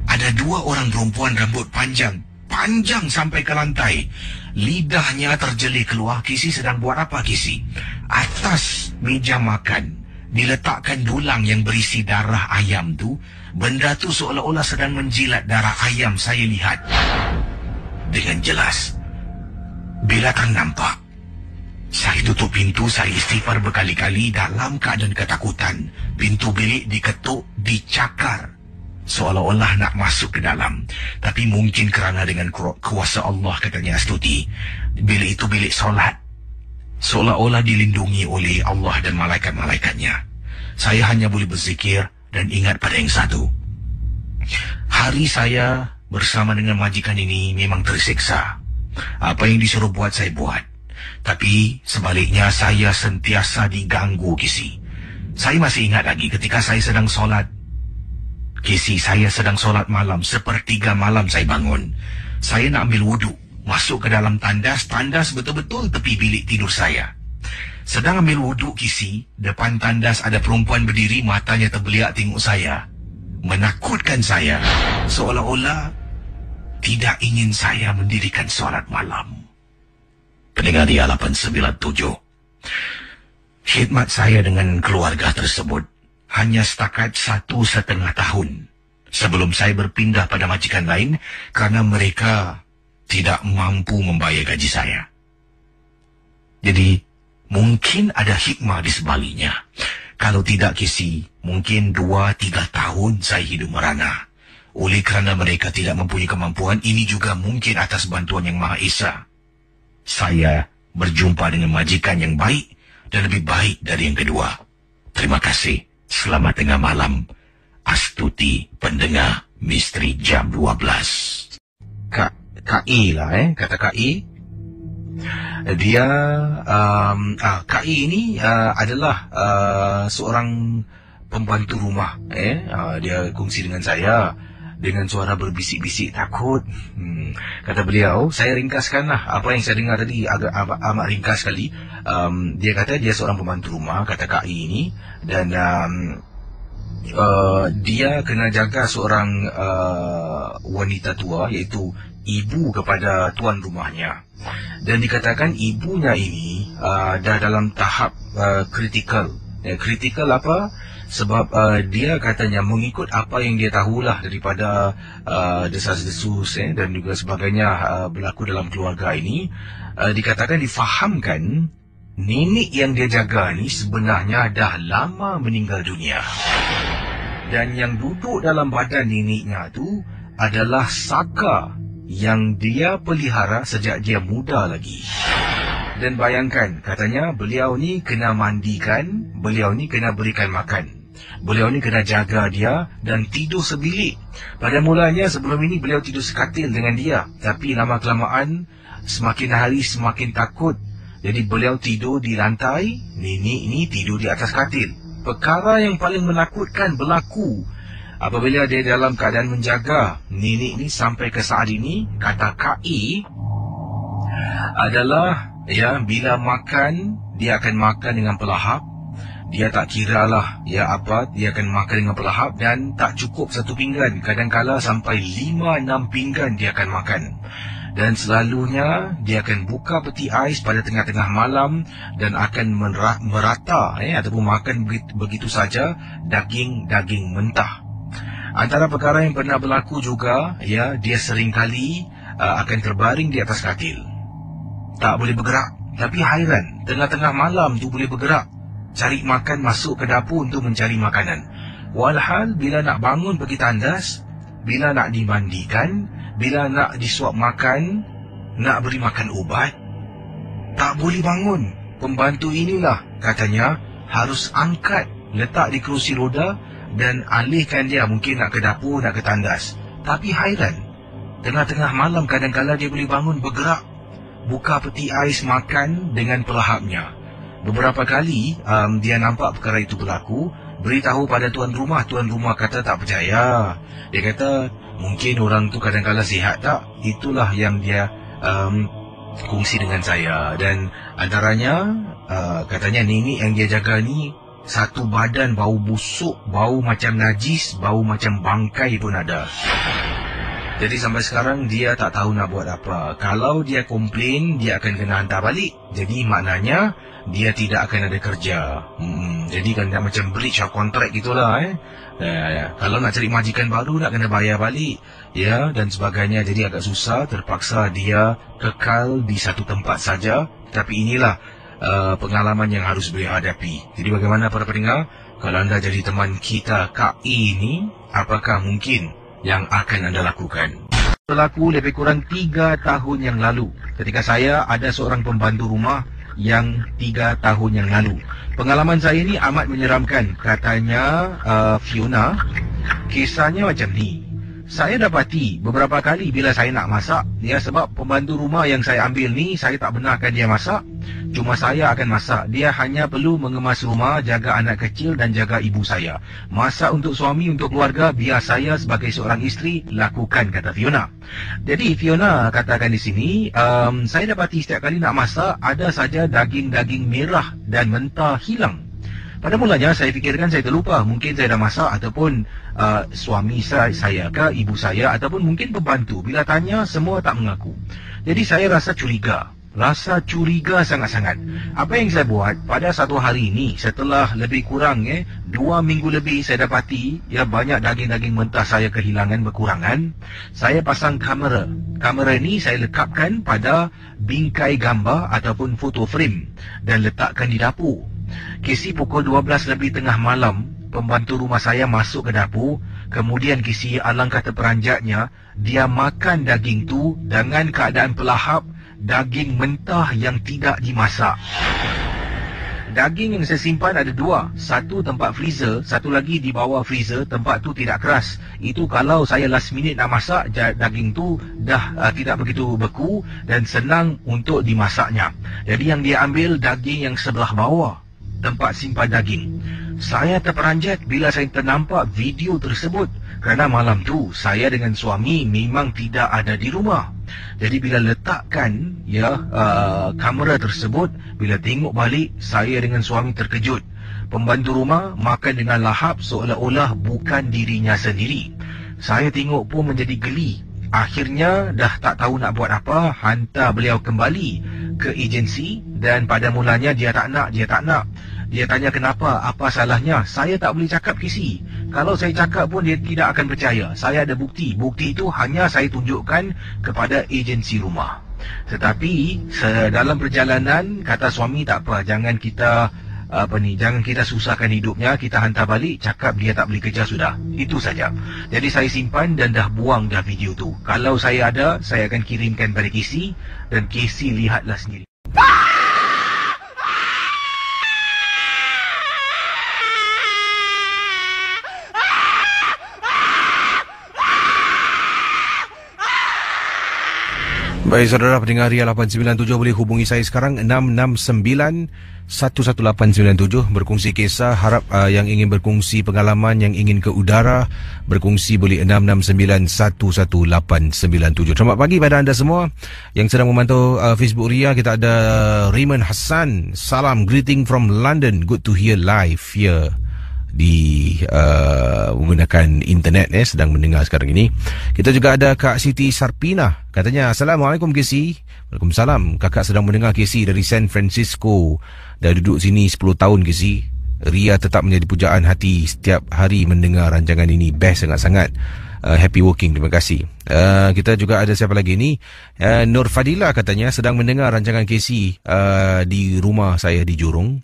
Speaker 2: ada dua orang perempuan rambut panjang. Panjang sampai ke lantai. Lidahnya terjeli keluar. Casey sedang buat apa, Casey? Atas meja makan, diletakkan dulang yang berisi darah ayam tu, benda tu seolah-olah sedang menjilat darah ayam saya lihat dengan jelas. Bila tak nampak, saya tutup pintu, saya istighfar berkali-kali dalam keadaan ketakutan. Pintu bilik diketuk, dicakar, seolah-olah nak masuk ke dalam. Tapi mungkin kerana dengan kuasa Allah, katanya Astuti, bilik itu bilik solat, seolah-olah dilindungi oleh Allah dan malaikat-malaikatnya. Saya hanya boleh berzikir dan ingat pada yang satu. Hari saya bersama dengan majikan ini memang tersiksa. Apa yang disuruh buat, saya buat. Tapi sebaliknya saya sentiasa diganggu, Kisi. Saya masih ingat lagi ketika saya sedang solat. Kisi, saya sedang solat malam, 1/3 malam saya bangun. Saya nak ambil wuduk, masuk ke dalam tandas betul-betul tepi bilik tidur saya. Sedang ambil wuduk, Kisi, depan tandas ada perempuan berdiri, matanya terbeliak tengok saya. Menakutkan saya, seolah-olah tidak ingin saya mendirikan solat malam. Pendengar dia 897. Khidmat saya dengan keluarga tersebut hanya setakat 1,5 tahun sebelum saya berpindah pada majikan lain kerana mereka tidak mampu membayar gaji saya. Jadi, mungkin ada hikmah di sebaliknya. Kalau tidak, Kisi, mungkin 2-3 tahun saya hidup merana. Oleh kerana mereka tidak mempunyai kemampuan, ini juga mungkin atas bantuan Yang Maha Esa, saya berjumpa dengan majikan yang baik dan lebih baik dari yang kedua. Terima kasih. Selamat tengah malam, Astuti, pendengar Misteri Jam 12. Kak I lah, kata Kak I. Dia, Kak I ini adalah seorang pembantu rumah. Dia kongsi dengan saya dengan suara berbisik-bisik takut. Kata beliau, saya ringkaskanlah apa yang saya dengar tadi, agak amat ringkas sekali. Dia kata dia seorang pembantu rumah, kata Kak I ini, dan dia kena jaga seorang wanita tua, iaitu ibu kepada tuan rumahnya. Dan dikatakan ibunya ini dah dalam tahap kritikal. Kritikal apa? Sebab dia katanya mengikut apa yang dia tahulah daripada desas-desus dan juga sebagainya berlaku dalam keluarga ini. Dikatakan, difahamkan nenek yang dia jaga ni sebenarnya dah lama meninggal dunia. Dan yang duduk dalam badan neneknya tu adalah saka yang dia pelihara sejak dia muda lagi. Dan bayangkan, katanya beliau ni kena mandikan, beliau ni kena berikan makan, beliau ni kena jaga dia dan tidur sebilik. Pada mulanya sebelum ini beliau tidur sekatil dengan dia, tapi lama-kelamaan semakin hari semakin takut. Jadi beliau tidur di lantai, nenek ni tidur di atas katil. Perkara yang paling menakutkan berlaku apabila dia dalam keadaan menjaga nenek ni sampai ke saat ini, kata Kak I, adalah bila makan, dia akan makan dengan pelahap. Dia tak kiralah apa, dia akan makan dengan pelahap dan tak cukup satu pinggan. Kadang-kala sampai 5-6 pinggan dia akan makan. Dan selalunya dia akan buka peti ais pada tengah-tengah malam dan akan merata ataupun makan begitu saja daging-daging mentah. Antara perkara yang pernah berlaku juga, dia seringkali akan terbaring di atas katil, tak boleh bergerak. Tapi hairan, tengah-tengah malam tu boleh bergerak, cari makan, masuk ke dapur untuk mencari makanan. Walhal bila nak bangun pergi tandas, bila nak dimandikan, bila nak disuap makan, nak beri makan ubat, tak boleh bangun. Pembantu inilah katanya harus angkat, letak di kerusi roda dan alihkan dia, mungkin nak ke dapur, nak ke tandas. Tapi hairan, tengah-tengah malam kadang-kala dia boleh bangun, bergerak, buka peti ais, makan dengan pelahapnya. Beberapa kali dia nampak perkara itu berlaku, beritahu pada tuan rumah. Tuan rumah kata tak percaya. Dia kata mungkin orang tu kadang-kala sihat tak. Itulah yang dia kongsi dengan saya. Dan antaranya katanya nenek yang dia jaga ni satu badan bau busuk, bau macam najis, bau macam bangkai pun ada. Jadi sampai sekarang dia tak tahu nak buat apa. Kalau dia komplain, dia akan kena hantar balik. Jadi maknanya dia tidak akan ada kerja. Jadi kan macam breach of contract gitulah. Kalau nak cari majikan baru, nak kena bayar balik, ya, dan sebagainya. Jadi agak susah, terpaksa dia kekal di satu tempat saja. Tapi inilah pengalaman yang harus beliau hadapi. Jadi bagaimana para pendengar, kalau anda jadi teman kita Kak E ini, apakah mungkin yang akan anda lakukan? Berlaku lebih kurang 3 tahun yang lalu, ketika saya ada seorang pembantu rumah yang 3 tahun yang lalu. Pengalaman saya ni amat menyeramkan. Katanya Fiona, kisahnya macam ni. Saya dapati beberapa kali bila saya nak masak, ya, sebab pembantu rumah yang saya ambil ni, saya tak benarkan dia masak. Cuma saya akan masak. Dia hanya perlu mengemas rumah, jaga anak kecil dan jaga ibu saya. Masak untuk suami, untuk keluarga, biar saya sebagai seorang isteri lakukan, kata Fiona. Jadi Fiona katakan di sini, saya dapati setiap kali nak masak, ada saja daging-daging merah dan mentah hilang. Pada mulanya saya fikirkan saya terlupa, mungkin saya dah masak ataupun suami saya ke ibu saya ataupun mungkin pembantu. Bila tanya semua tak mengaku. Jadi saya rasa curiga sangat-sangat. Apa yang saya buat pada satu hari ini, setelah lebih kurang 2 minggu lebih, saya dapati banyak daging-daging mentah saya kehilangan, berkurangan. Saya pasang kamera. Kamera ni saya lekapkan pada bingkai gambar ataupun foto frame dan letakkan di dapur. Kisi pukul 12 lebih tengah malam, pembantu rumah saya masuk ke dapur. Kemudian kisi alangkah terperanjatnya, dia makan daging tu dengan keadaan pelahap, daging mentah yang tidak dimasak. Daging yang saya simpan ada 2. Satu tempat freezer, satu lagi di bawah freezer. Tempat tu tidak keras. Itu kalau saya last minute nak masak, daging tu dah tidak begitu beku dan senang untuk dimasaknya. Jadi yang dia ambil daging yang sebelah bawah, tempat simpan daging. Saya terperanjat bila saya ternampak video tersebut, kerana malam tu saya dengan suami memang tidak ada di rumah. Jadi bila letakkan kamera tersebut, bila tengok balik, saya dengan suami terkejut. Pembantu rumah makan dengan lahap seolah-olah bukan dirinya sendiri. Saya tengok pun menjadi geli. Akhirnya dah tak tahu nak buat apa, hantar beliau kembali ke agensi. Dan pada mulanya dia tak nak. Dia tanya kenapa, apa salahnya. Saya tak boleh cakap kisi. Kalau saya cakap pun dia tidak akan percaya. Saya ada bukti. Bukti itu hanya saya tunjukkan kepada agensi rumah. Tetapi dalam perjalanan, kata suami, tak apa, jangan kita susahkan hidupnya, kita hantar balik, cakap dia tak boleh kerja sudah. Itu saja. Jadi saya simpan dan dah buang dah video tu. Kalau saya ada, saya akan kirimkan pada Kisi dan Kisi lihatlah sendiri. Baik saudara pendengar Ria 897, boleh hubungi saya sekarang 669-11897 berkongsi kisah. Harap yang ingin berkongsi pengalaman, yang ingin ke udara berkongsi, boleh 669-11897. Selamat pagi pada anda semua yang sedang memantau Facebook Ria. Kita ada Raymond Hassan, salam, greeting from London, good to hear live here di menggunakan internet, sedang mendengar sekarang ini. Kita juga ada Kak Siti Sarpina, katanya Assalamualaikum KC. Waalaikumsalam. Kakak sedang mendengar KC dari San Francisco, dah duduk sini 10 tahun KC. Ria tetap menjadi pujaan hati setiap hari mendengar rancangan ini, best sangat-sangat. Happy working, terima kasih. Kita juga ada siapa lagi ni, Nur Fadila, katanya sedang mendengar rancangan KC di rumah saya di Jurong.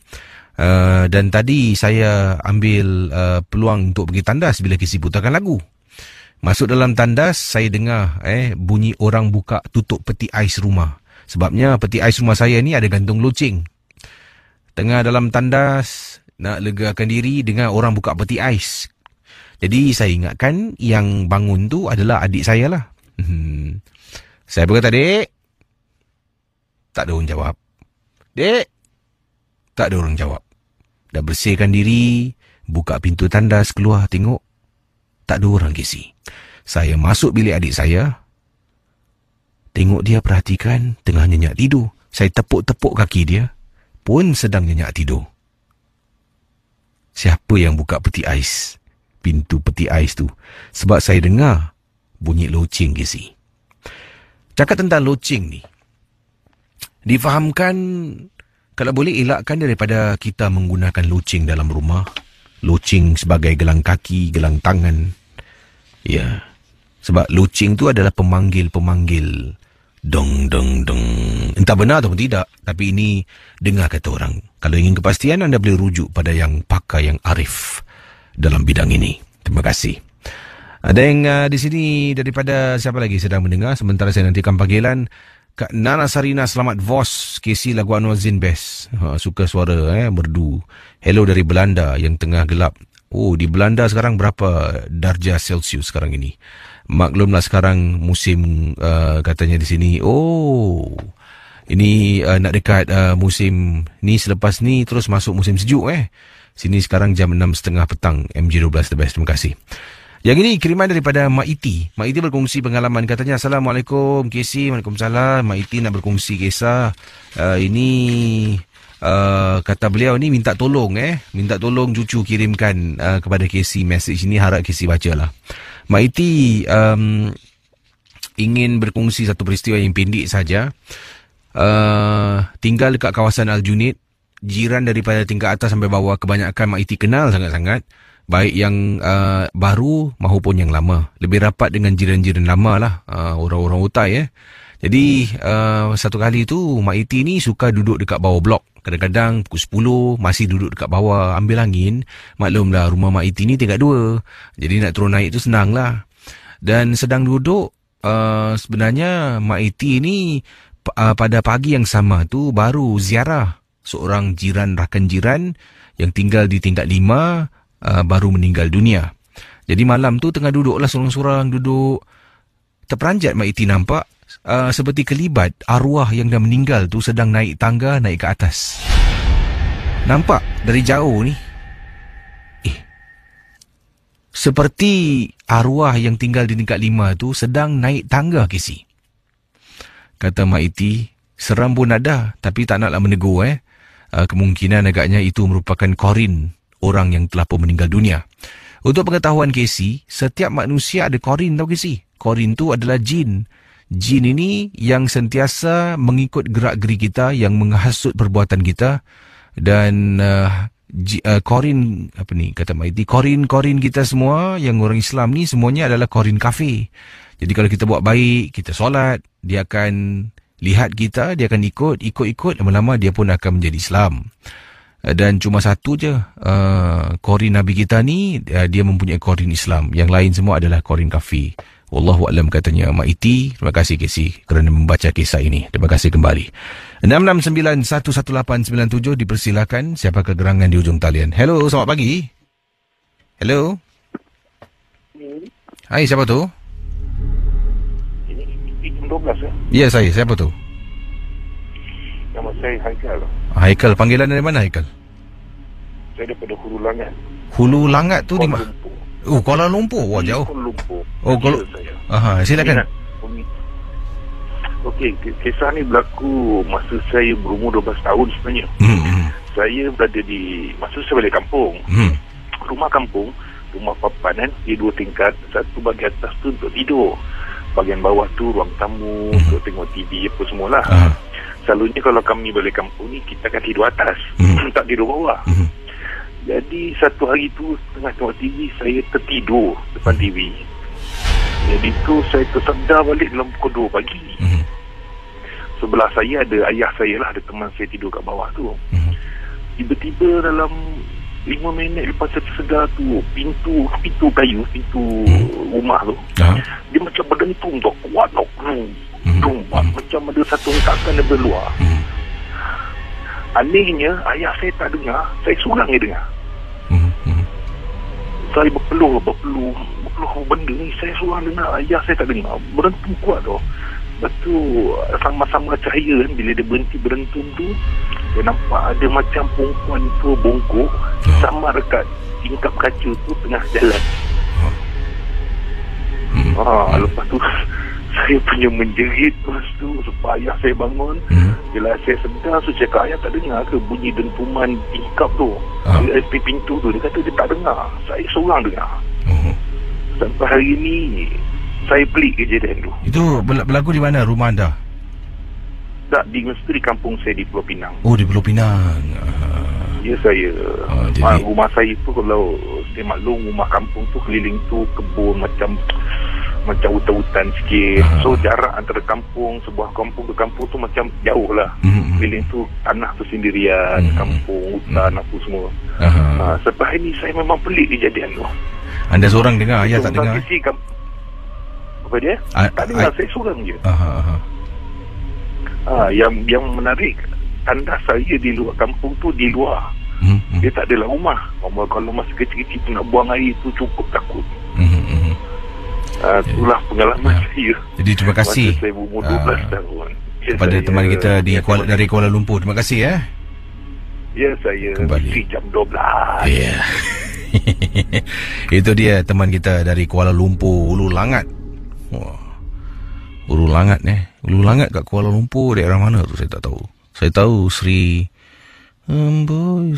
Speaker 2: Dan tadi saya ambil peluang untuk pergi tandas bila Kisi putarkan lagu. Masuk dalam tandas, saya dengar bunyi orang buka tutup peti ais rumah. Sebabnya peti ais rumah saya ni ada gantung loceng. Tengah dalam tandas, nak legakan diri, dengar orang buka peti ais. Jadi saya ingatkan yang bangun tu adalah adik saya lah. Saya berkata, "Dek." Tak ada orang jawab. "Dek." Tak ada orang jawab. Dah bersihkan diri, buka pintu tandas, keluar, tengok tak ada orang KC. Saya masuk bilik adik saya, tengok dia perhatikan tengah nyenyak tidur. Saya tepuk-tepuk kaki dia, pun sedang nyenyak tidur. Siapa yang buka peti ais? Pintu peti ais tu. Sebab saya dengar bunyi loceng Casey. Cakap tentang loceng ni, difahamkan kalau boleh elakkan daripada kita menggunakan loceng dalam rumah. Loceng sebagai gelang kaki, gelang tangan. Ya. Sebab loceng tu adalah pemanggil-pemanggil. Dong, dong, dong. Entah benar ataupun tidak. Tapi ini dengar kata orang. Kalau ingin kepastian, anda boleh rujuk pada yang pakar, yang arif dalam bidang ini. Terima kasih. Ada yang di sini daripada siapa lagi sedang mendengar. Sementara saya nantikan panggilan. Kak Nana Sarina, selamat Vos. Casey lagu Anwar Zain best. Suka suara merdu. Hello dari Belanda yang tengah gelap. Oh, di Belanda sekarang berapa darjah Celsius sekarang ini? Maklumlah sekarang musim katanya di sini. Oh, ini nak dekat musim ni, selepas ni terus masuk musim sejuk Sini sekarang jam 6.30 petang. MJ12 the best. Terima kasih. Yang ini kiriman daripada Mak Iti. Mak Iti berkongsi pengalaman. Katanya, Assalamualaikum Casey. Waalaikumsalam. Mak Iti nak berkongsi kisah. Ini kata beliau ni minta tolong minta tolong cucu kirimkan kepada Casey message ini, harap Casey bacalah. Mak Iti ingin berkongsi satu peristiwa yang pendek saja. Tinggal dekat kawasan Aljunied, jiran daripada tingkat atas sampai bawah kebanyakan Mak Iti kenal sangat-sangat, baik yang baru maupun yang lama. Lebih rapat dengan jiran-jiran lama lah, orang-orang utai Jadi satu kali tu Mak Iti ni suka duduk dekat bawah blok. Kadang-kadang pukul 10 masih duduk dekat bawah ambil angin. Maklumlah rumah Mak Iti ni tingkat 2. Jadi nak turun naik tu senang lah. Dan sedang duduk, sebenarnya Mak Iti ni pada pagi yang sama tu baru ziarah seorang jiran, rakan jiran yang tinggal di tingkat 5, baru meninggal dunia. Jadi malam tu tengah duduk lah sorang-sorang duduk. Terperanjat Mak Iti nampak seperti kelibat arwah yang dah meninggal tu sedang naik tangga, naik ke atas. Nampak dari jauh ni, seperti arwah yang tinggal di tingkat 5 tu sedang naik tangga Casey. Kata Mak Iti, seram pun ada, tapi tak naklah menegur kemungkinan agaknya itu merupakan korin orang yang telah pun meninggal dunia. Untuk pengetahuan Casey, setiap manusia ada korin, tau Casey. Korin tu adalah jin. Jin ini yang sentiasa mengikut gerak-geri kita, yang menghasut perbuatan kita. Dan korin, apa ni kata Mak Iti, korin kita semua yang orang Islam ni semuanya adalah korin kafir. Jadi kalau kita buat baik, kita solat, dia akan lihat kita, dia akan ikut, lama-lama dia pun akan menjadi Islam. Dan cuma satu je korin Nabi kita ni, dia mempunyai korin Islam. Yang lain semua adalah korin kafir. Wallahualam, katanya Mak Iti. Terima kasih Casey kerana membaca kisah ini. Terima kasih kembali. 669-11897 dipersilakan. Siapa kegerangan di ujung talian? Hello, selamat pagi. Hello. Hai, siapa tu?
Speaker 3: Ini 12
Speaker 2: Ya, saya. Siapa tu?
Speaker 3: Nama saya Haikal.
Speaker 2: Haikal. Panggilan dari mana Haikal?
Speaker 3: Saya daripada Hulu Langat.
Speaker 2: Hulu Langat tu di mana?
Speaker 3: Lumpur.
Speaker 2: Oh, Kuala Lumpur. Wah, jauh.
Speaker 3: Kuala Lumpur.
Speaker 2: Oh, Kuala. Aha, silakan.
Speaker 3: Okey, kisah ni berlaku masa saya berumur 12 tahun sebenarnya. Saya berada di, masa saya balik kampung. Rumah kampung, rumah papan di 2 tingkat. Satu bahagian atas tu untuk tidur. Bahagian bawah tu ruang tamu, untuk tengok TV apa semualah. Selalunya kalau kami balik kampung ni, kita akan tidur atas. Tak tidur bawah. Jadi satu hari tu tengah tengok TV, saya tertidur depan TV. Jadi tu saya tersedar balik dalam pukul 2 pagi. Sebelah saya ada ayah saya lah, ada teman saya tidur kat bawah tu. Tiba-tiba dalam 5 minit lepas saya tersedar tu, pintu kayu, pintu rumah tu, dia macam berdentum tu, kuat tau. Macam ada satu hentakan daripada luar. Anehnya ayah saya tak dengar, saya seorang yang dengar. Saya berpeluh benda ni, saya seorang dengar, ayah saya tak dengar. Berentum kuat tu. Lepas tu sama-sama cahaya kan, bila dia berhenti berentum tu, dia nampak ada macam perempuan tu bongkok sama dekat tingkap kaca tu tengah jalan. Lepas tu saya punya menjerit lepas tu supaya ayah saya bangun. Bila saya sedar, saya cakap, ayah tak dengar ke bunyi dentuman tingkap tu, pintu tu? Dia kata dia tak dengar, saya seorang dengar. Sampai hari ni Saya pelik kejadian tu.
Speaker 2: Itu berlaku di mana rumah anda?
Speaker 3: Tak, di mesti di kampung saya di Pulau Pinang.
Speaker 2: Oh, di Pulau Pinang.
Speaker 3: Ya, saya.
Speaker 2: Jadi...
Speaker 3: rumah saya tu, kalau saya maklum, rumah kampung tu keliling tu kebun macam hutan-hutan sikit. So jarak antara sebuah kampung ke kampung tu macam jauh lah. Keliling tu tanah tu sendirian, kampung, hutan, apa semua. Selepas ini saya memang pelik kejadian tu.
Speaker 2: Anda seorang dengar? Ayah tak dengar?
Speaker 3: Apa dia? Tak dengar, saya seorang je. Yang menarik, tandas saya di luar kampung tu di luar. Dia tak adalah rumah. Kalau masa kecil-kecil tu nak buang air tu cukup takut. Itulah pengalaman saya.
Speaker 2: Jadi terima kasih
Speaker 3: masa saya berumur 12 tahun.
Speaker 2: kepada teman kita dari Kuala Lumpur. Terima kasih
Speaker 3: Ya, saya
Speaker 2: kembali
Speaker 3: jam 12.
Speaker 2: Ya. Itu dia teman kita dari Kuala Lumpur, Ulu Langat. Wah. Ulu Langat Ulu Langat kat Kuala Lumpur, daerah mana tu saya tak tahu. Saya tahu Sri Amboy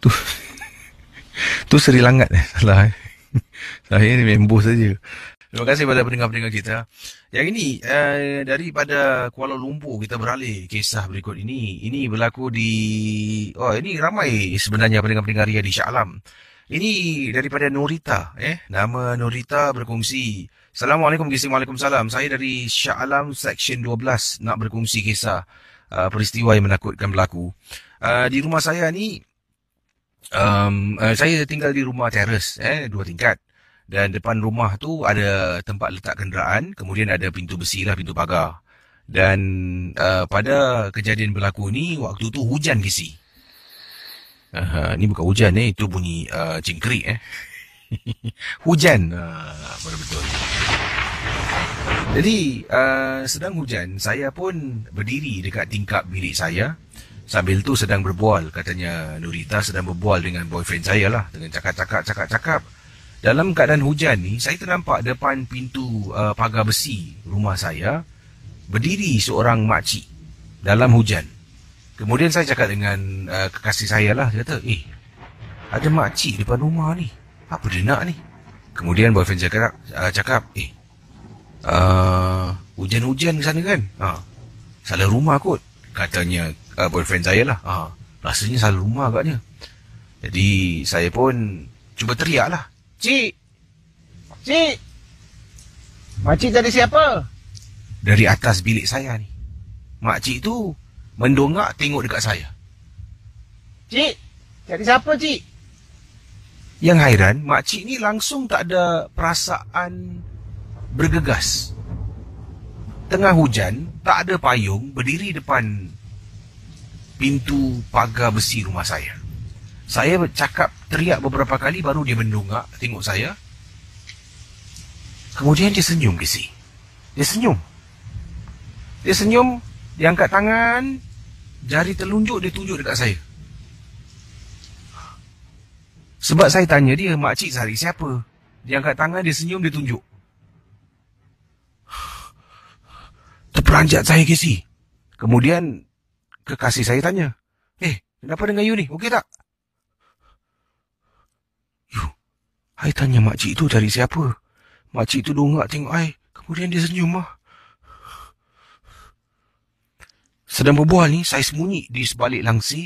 Speaker 2: tu. Tu Sri Langat salah. Saya ni member saja. Terima kasih kepada pendengar-pendengar kita. Yang ini daripada Kuala Lumpur kita beralih kisah berikut ini. Ini berlaku di ini ramai sebenarnya pendengar-pendengar Ria di Shah Alam. Ini daripada Norita, nama Norita berkongsi. Assalamualaikum, Waalaikumsalam. Saya dari Shah Alam Section 12 nak berkongsi kisah peristiwa yang menakutkan berlaku. Di rumah saya ni, saya tinggal di rumah teres, 2 tingkat. Dan depan rumah tu ada tempat letak kenderaan, kemudian ada pintu besi lah, pintu pagar. Dan pada kejadian berlaku ni, waktu tu hujan kisi. Ni bukan hujan itu bunyi cingkrik Hujan. Betul-betul. Jadi sedang hujan, saya pun berdiri dekat tingkap bilik saya. Sambil tu sedang berbual, katanya Nurita sedang berbual dengan boyfriend saya lah, dengan cakap-cakap. Dalam keadaan hujan ni, saya ternampak depan pintu pagar besi rumah saya berdiri seorang makcik dalam hujan. Kemudian saya cakap dengan kekasih saya lah, dia kata, ada makcik depan rumah ni, apa dia nak ni? Kemudian boyfriend saya cakap, hujan-hujan ke sana kan? Salah rumah kot, katanya boyfriend saya lah. Rasanya salah rumah agaknya. Jadi saya pun cuba teriak lah, Cik, makcik tadi siapa? Dari atas bilik saya ni, makcik tu mendongak tengok dekat saya. Cik, cari siapa, Cik? Yang hairan, makcik ni langsung tak ada perasaan bergegas. Tengah hujan, tak ada payung, berdiri depan pintu pagar besi rumah saya. Saya cakap, teriak beberapa kali, baru dia mendongak tengok saya. Kemudian dia senyum, Kisi. Dia senyum, dia angkat tangan, jari telunjuk dia tunjuk dekat saya. Sebab saya tanya dia, makcik cari siapa? Dia angkat tangan, dia senyum, dia tunjuk. Terperanjat saya, Kisi. Kemudian kekasih saya tanya, kenapa dengan you ni? Okey tak? I tanya makcik tu cari siapa? Makcik tu dongak tengok I, kemudian dia senyum lah. Sedang berbual ni, saya sembunyi di sebalik langsi.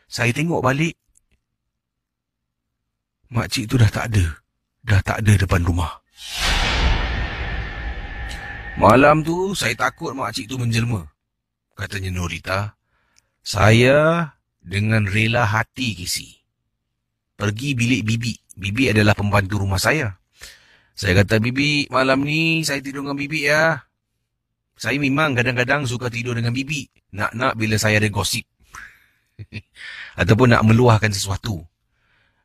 Speaker 2: Saya tengok balik, makcik tu dah tak ada depan rumah. Malam tu, saya takut makcik tu menjelma. Katanya Norita, saya dengan rela hati, Kisi, pergi bilik Bibi. Bibi adalah pembantu rumah saya. Saya kata, Bibi, malam ni saya tidur dengan Bibi ya. Saya memang kadang-kadang suka tidur dengan Bibi. Nak-nak bila saya ada gosip. Ataupun nak meluahkan sesuatu.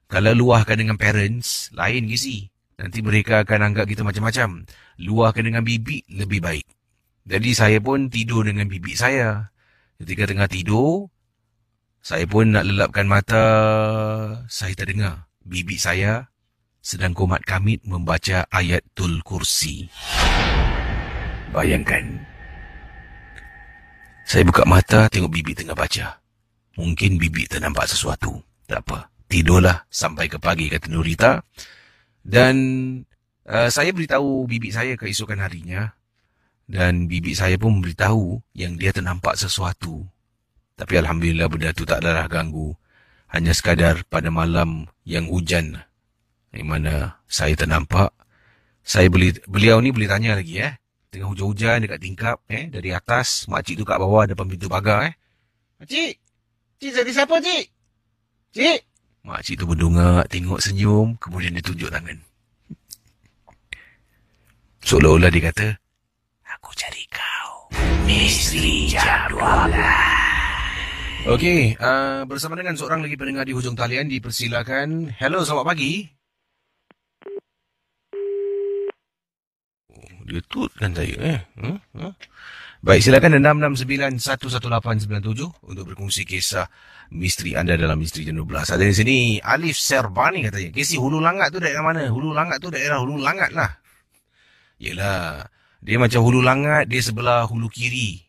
Speaker 2: Kalau luahkan dengan parents, lain Kisi. Nanti mereka akan anggap kita macam-macam. Luahkan dengan Bibi lebih baik. Jadi saya pun tidur dengan Bibi saya. Ketika tengah tidur, saya pun nak lelapkan mata. Saya terdengar bibi saya sedang komat kamit membaca Ayatul Kursi. Bayangkan. Saya buka mata tengok bibi tengah baca. Mungkin bibi ternampak sesuatu. Tak apa. Tidurlah sampai ke pagi, kata Nurita. Dan Saya beritahu bibi saya keesokan harinya. Dan bibi saya pun memberitahu yang dia ternampak sesuatu. Tapi Alhamdulillah benda tu tak adalah ganggu. Hanya sekadar pada malam yang hujan. Di mana saya ternampak. Beliau ni boleh tanya lagi Tengah hujan-hujan dekat tingkap dari atas. Makcik tu kat bawah depan pintu pagar Makcik! Cik jadi siapa cik? Cik! Makcik tu berdungak, tengok senyum. Kemudian dia tunjuk tangan. Seolah-olah dia kata, aku cari kau. Misteri Jam 12. Okey, bersama dengan seorang lagi pendengar di hujung talian, dipersilakan. Hello, selamat pagi. Dia tutkan saya. Baik, silakan 669-11897 untuk berkongsi kisah misteri anda dalam Misteri Jam 12. Ada di sini Alif Serbani katanya. Kesi Hulu Langat tu daerah mana? Hulu Langat tu daerah Hulu Langat lah. Yelah, dia macam Hulu Langat, dia sebelah hulu kiri.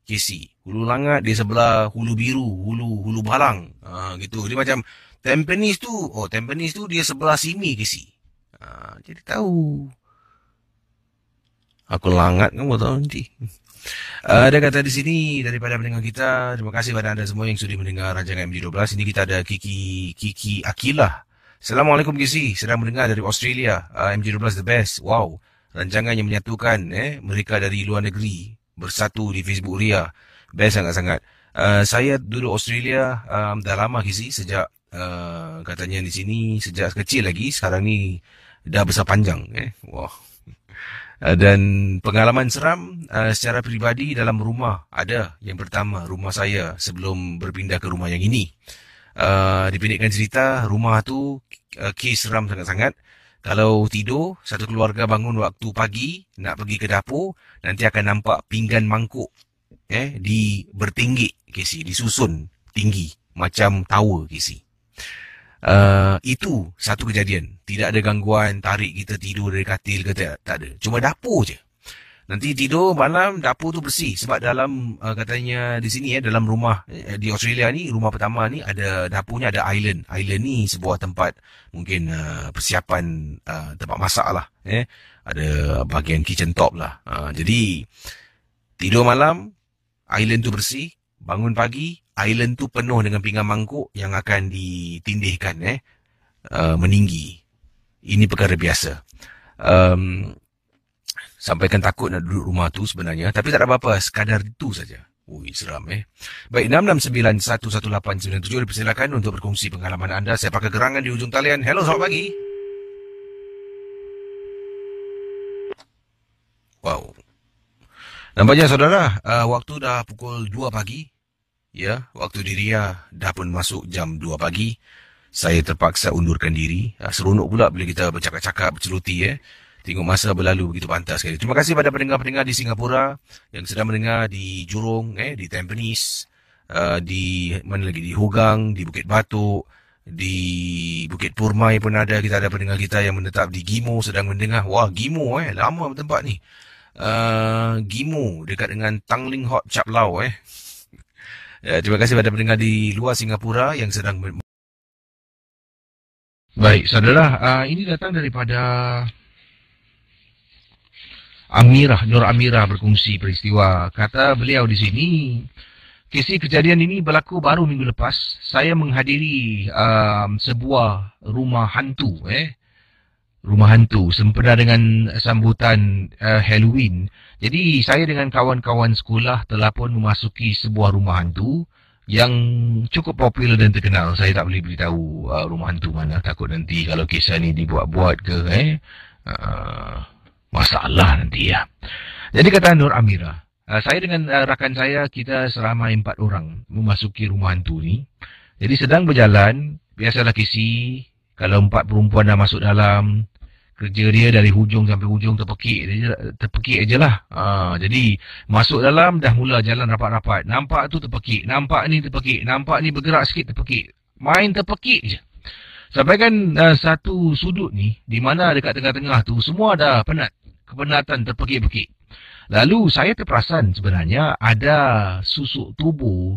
Speaker 2: Kesi. Hulu Langat, dia sebelah hulu biru, hulu balang. Gitu. Dia macam Tampines tu dia sebelah Simi Kesi. Jadi tahu. Aku langat kamu tahu nanti. Ada kata di sini daripada pendengar kita. Terima kasih kepada anda semua yang sudah mendengar rancangan MG12. Ini kita ada Kiki Akilah. Assalamualaikum Kisi. Sedang mendengar dari Australia. MG12 the best. Wow. Rancangan yang menyatukan mereka dari luar negeri bersatu di Facebook Ria. Best sangat-sangat. Saya duduk Australia dah lama Kisi. Sejak katanya di sini sejak kecil lagi. Sekarang ni dah besar panjang. Wow. Dan pengalaman seram secara peribadi dalam rumah ada. Yang pertama, rumah saya sebelum berpindah ke rumah yang ini. Dipendekkan cerita, rumah tu kes seram sangat-sangat. Kalau tidur, satu keluarga bangun waktu pagi, nak pergi ke dapur, nanti akan nampak pinggan mangkuk bertinggi, Kesi, disusun tinggi, macam tower, Kesi. Itu satu kejadian. Tidak ada gangguan tarik kita tidur dari katil ke tak ada. Cuma dapur je. Nanti tidur malam dapur tu bersih sebab dalam katanya di sini dalam rumah di Australia ni, rumah pertama ni ada dapurnya ada island. Island ni sebuah tempat mungkin persiapan tempat masak lah. Ada bahagian kitchen top lah. Jadi tidur malam island tu bersih, bangun pagi island tu penuh dengan pinggan mangkuk yang akan ditindihkan meninggi. Ini perkara biasa. Sampaikan takut nak duduk rumah tu sebenarnya. Tapi tak ada apa-apa. Sekadar itu saja. Ui, seram Baik, 669-11897. Dipersilakan untuk berkongsi pengalaman anda. Saya pakai gerangan di hujung talian. Hello, selamat pagi. Wow. Nampaknya saudara, waktu dah pukul 2 pagi. Ya, waktu di Ria dah pun masuk jam 2 pagi. Saya terpaksa undurkan diri. Seronok pula bila kita bercakap-cakap, berceluti Tengok masa berlalu begitu pantas sekali. Terima kasih pada pendengar-pendengar di Singapura yang sedang mendengar di Jurong, di Tampines, di mana lagi, di Hogang, di Bukit Batok, di Bukit Purmai pun ada. Kita ada pendengar kita yang menetap di Gimo sedang mendengar. Wah, Gimo lama tempat ni. Gimo dekat dengan Tanglin Hot Chap Lau terima kasih pada pendengar di luar Singapura yang sedang Baik, saudara, ini datang daripada Nur Amirah berkongsi peristiwa. Kata beliau di sini, kisah kejadian ini berlaku baru minggu lepas. Saya menghadiri sebuah rumah hantu. Rumah hantu sempena dengan sambutan Halloween. Jadi saya dengan kawan-kawan sekolah telah pun memasuki sebuah rumah hantu yang cukup popular dan terkenal. Saya tak boleh beritahu rumah hantu mana. Takut nanti kalau kisah ni dibuat-buat ke masalah nanti ya. Jadi kata Nur Amirah, saya dengan rakan saya, kita seramai 4 orang memasuki rumah hantu ni. Jadi sedang berjalan, biasalah Kisi, kalau 4 perempuan dah masuk dalam, kerja dia dari hujung sampai hujung terpekik aje lah. Jadi masuk dalam dah mula jalan rapat-rapat. Nampak tu terpekik, nampak ni terpekik, nampak ni bergerak sikit terpekik. Main terpekik je. Sampai kan satu sudut ni, di mana dekat tengah-tengah tu, semua dah penat. Kepenatan terpekik-pekik. Lalu saya terperasan sebenarnya ada susuk tubuh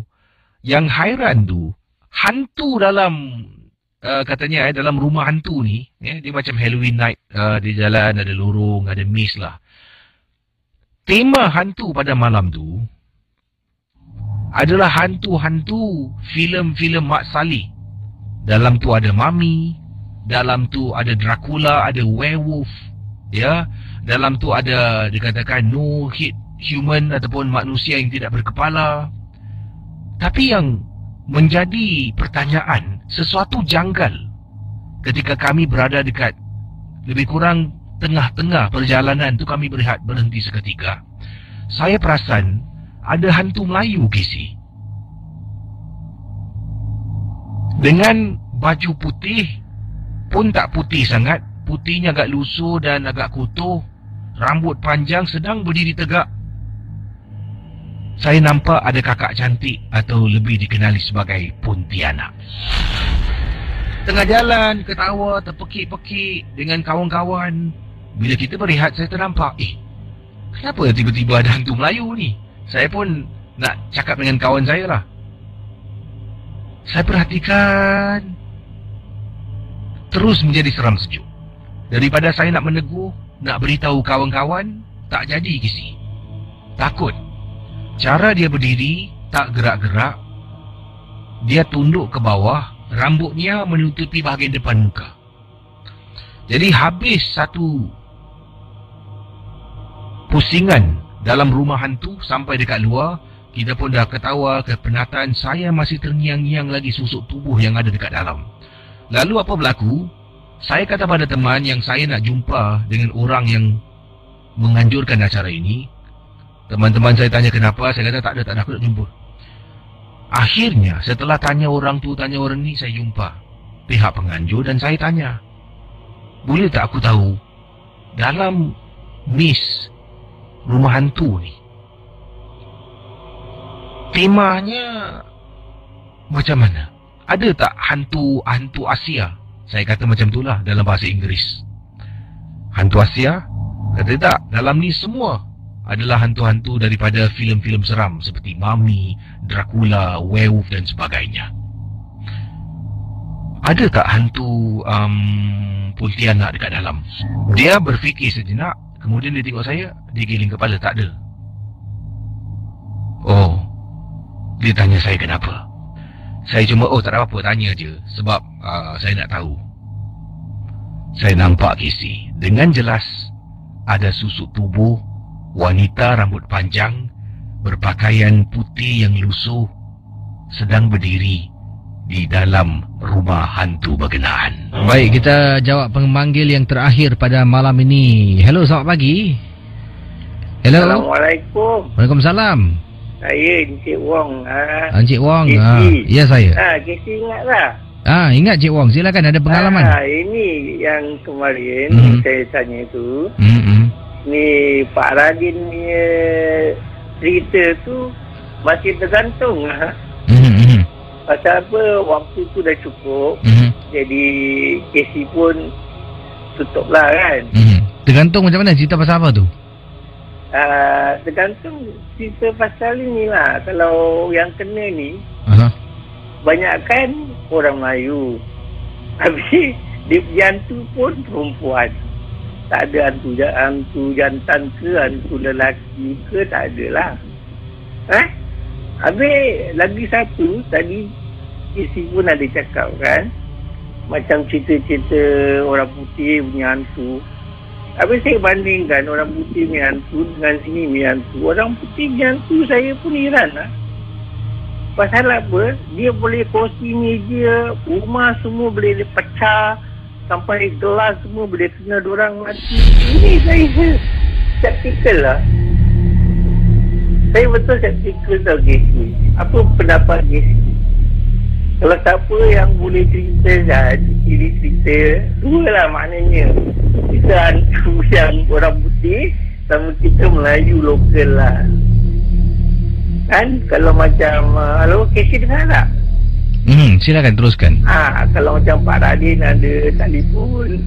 Speaker 2: yang hairan tu. Hantu dalam katanya dalam rumah hantu ni, dia macam Halloween night, di jalan ada lorong, ada maze lah. Tema hantu pada malam tu adalah hantu-hantu filem-filem Mat Salleh. Dalam tu ada mami, dalam tu ada Dracula, ada werewolf, ya. Dalam tu ada dikatakan no hit human ataupun manusia yang tidak berkepala. Tapi yang menjadi pertanyaan, sesuatu janggal ketika kami berada dekat lebih kurang tengah-tengah perjalanan tu, kami berhenti seketika. Saya perasan ada hantu Melayu, Casey, dengan baju putih, pun tak putih sangat, putihnya agak lusuh dan agak kutuh, rambut panjang, sedang berdiri tegak. Saya nampak ada kakak cantik atau lebih dikenali sebagai Pontianak. Tengah jalan, ketawa, terpekik-pekik dengan kawan-kawan. Bila kita berehat, saya ternampak, kenapa tiba-tiba ada hantu Melayu ni? Saya pun nak cakap dengan kawan saya lah. Saya perhatikan, terus menjadi seram sejuk. Daripada saya nak menegur, nak beritahu kawan-kawan, tak jadi, Kisi. Takut. Cara dia berdiri, tak gerak-gerak. Dia tunduk ke bawah, rambutnya menutupi bahagian depan muka. Jadi habis satu pusingan dalam rumah hantu sampai dekat luar, kita pun dah ketawa, kepenatan. Saya masih terngiang-ngiang lagi susuk tubuh yang ada dekat dalam. Lalu apa berlaku? Saya kata pada teman yang saya nak jumpa dengan orang yang menganjurkan acara ini. Teman-teman saya tanya kenapa, saya kata tak ada, aku nak jumpa. Akhirnya setelah tanya orang tu, tanya orang ni, saya jumpa pihak penganjur dan saya tanya, boleh tak aku tahu dalam maze rumah hantu ni, temanya macam mana? Ada tak hantu Asia? Saya kata macam itulah dalam bahasa Inggeris. Hantu Asia? Kata tak, dalam ni semua adalah hantu-hantu daripada filem-filem seram seperti Mummy, Dracula, werewolf dan sebagainya. Ada tak hantu Pontianak dekat dalam? Dia berfikir sejenak, kemudian dia tengok saya, dia giling kepala, tak ada. Oh, dia tanya saya kenapa. Saya cuma, tak ada apa-apa, tanya je. Sebab saya nak tahu. Saya nampak, Casey, dengan jelas ada susuk tubuh wanita rambut panjang berpakaian putih yang lusuh sedang berdiri di dalam rumah hantu berkenaan.
Speaker 4: Baik, kita jawab pemanggil yang terakhir pada malam ini. Hello, selamat pagi. Hello.
Speaker 5: Assalamualaikum.
Speaker 4: Waalaikumsalam.
Speaker 5: Saya Encik Wong.
Speaker 4: Encik Wong. Ya, saya.
Speaker 5: Casey ingat lah.
Speaker 4: Ingat Cik Wong, silakan, ada pengalaman.
Speaker 5: Ini yang kemarin saya tanya tu. Ni Pak Radin punya cerita tu masih tergantung. Pasal apa, waktu tu dah cukup. Jadi Casey pun tutup lah kan.
Speaker 4: Tergantung macam mana, cerita pasal apa tu?
Speaker 5: Tergantung cerita pasal ni lah. Kalau yang kena ni banyakkan orang Melayu. Habis dia hantu pun perempuan. Tak ada hantu jantan ke, hantu lelaki ke, tak ada lah. Habis lagi satu, tadi isi pun ada cakap kan, macam cerita-cerita orang putih punya hantu. Habis saya bandingkan orang putih punya hantu dengan sini punya hantu. Orang putih punya hantu saya pun heran lah. Pasal apa? Dia boleh kursi meja, rumah semua boleh pecah, sampai gelas semua boleh kena diorang mati. Ini saya skeptikal lah. Saya betul skeptikal tau, Casey. Apa pendapat Casey? Kalau siapa yang boleh cerita ini cerita, dua lah maknanya. Kita hantu yang orang putih, sama kita Melayu lokal lah. Kan kalau macam halo, Casey dengar tak?
Speaker 4: Silakan teruskan.
Speaker 5: Kalau macam Pak Radin ada telefon,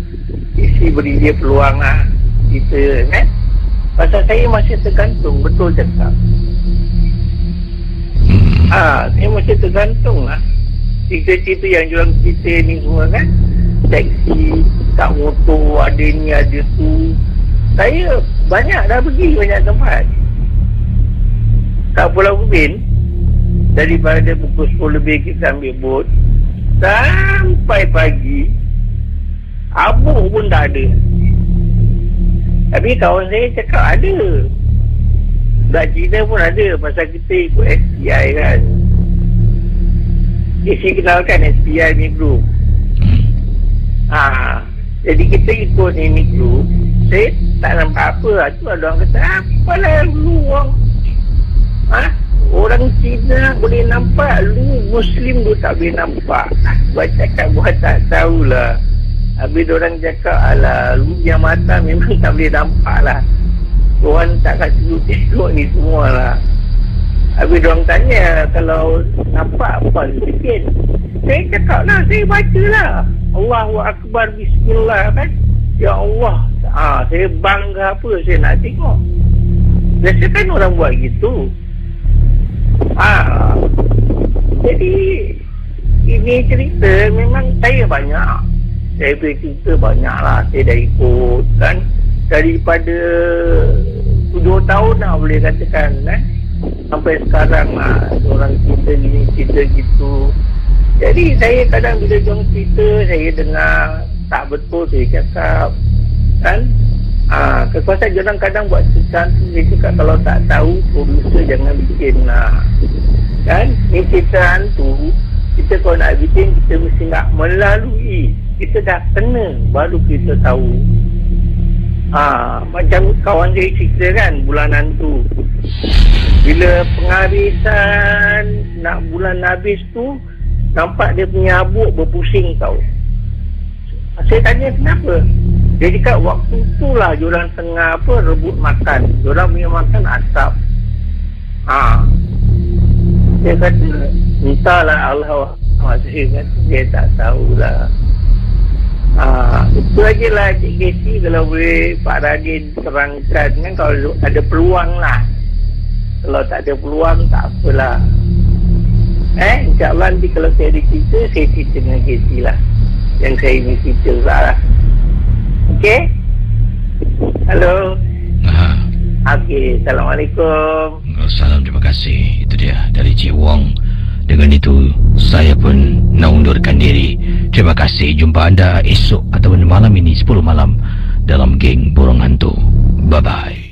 Speaker 5: Casey beri dia peluang lah kita kan. Pasal saya masih tergantung, betul cakap. Saya masih tergantung lah. cerita-cerita yang jual cerita ni semua kan, taksi kat motor, ada ni ada tu. Saya banyak dah pergi banyak tempat kat Pulau Ubin. Daripada pukul 10 lebih kita ambil bot sampai pagi, abuk pun tak ada. Tapi kawan saya cakap ada. Budak Cina pun ada, pasal kita ikut SPI kan. Isi kenalkan SPI ni group. Jadi kita ikut ini group. Saya tak nampak apa. Tu ada orang kata, apalah lu orang, orang Cina boleh nampak, lu Muslim tu tak boleh nampak. Buat cakap buat tak tahulah. Habis diorang cakap, alah lu yang mata memang tak boleh nampak lah, orang tak kasi lu tengok ni semua lah. Habis diorang tanya, kalau nampak apa lu bikin? Saya cakap lah, saya baca lah Allahu Akbar Bismillah kan. Ya Allah, saya bangga apa, saya nak tengok. Biasa kan orang buat gitu. Jadi ini cerita memang saya banyak. Saya punya cerita banyak lah. Saya dah ikut kan, daripada 2 tahun lah boleh katakan kan, sampai sekarang lah orang cerita gini, cerita gitu. Jadi saya kadang bila diorang cerita, saya dengar tak betul, saya cakap kan. Kekuasaan diorang kadang buat cerita tu, saya cakap kalau tak tahu, producer jangan bikin lah kan. Ni cerita hantu, kita kalau nak bikin, kita mesti nak melalui, kita dah kena baru kita tahu. Macam kawan saya cerita kan, bulan hantu, bila penghabisan nak bulan habis tu, nampak dia punya abuk berpusing tau. Saya tanya kenapa, dia cakap waktu tu lah diorang tengah rebut makan, diorang punya makan asap. Dia kata entahlah, Allah saya kata dia tak tahulah. Itu aja lah Cik Casey, kalau boleh Pak Radin terangkan kan, kalau ada peluang lah. Kalau tak ada peluang tak apalah. InsyaAllah nanti kalau saya ada cerita, saya cerita dengan Casey lah, yang saya ni cerita lah. Okey? Halo? Okey, Assalamualaikum.
Speaker 2: Salam, terima kasih. Itu dia dari Cik Wong. Dengan itu saya pun nak undurkan diri. Terima kasih. Jumpa anda esok ataupun malam ini 10 malam dalam Geng Borong Hantu. Bye bye.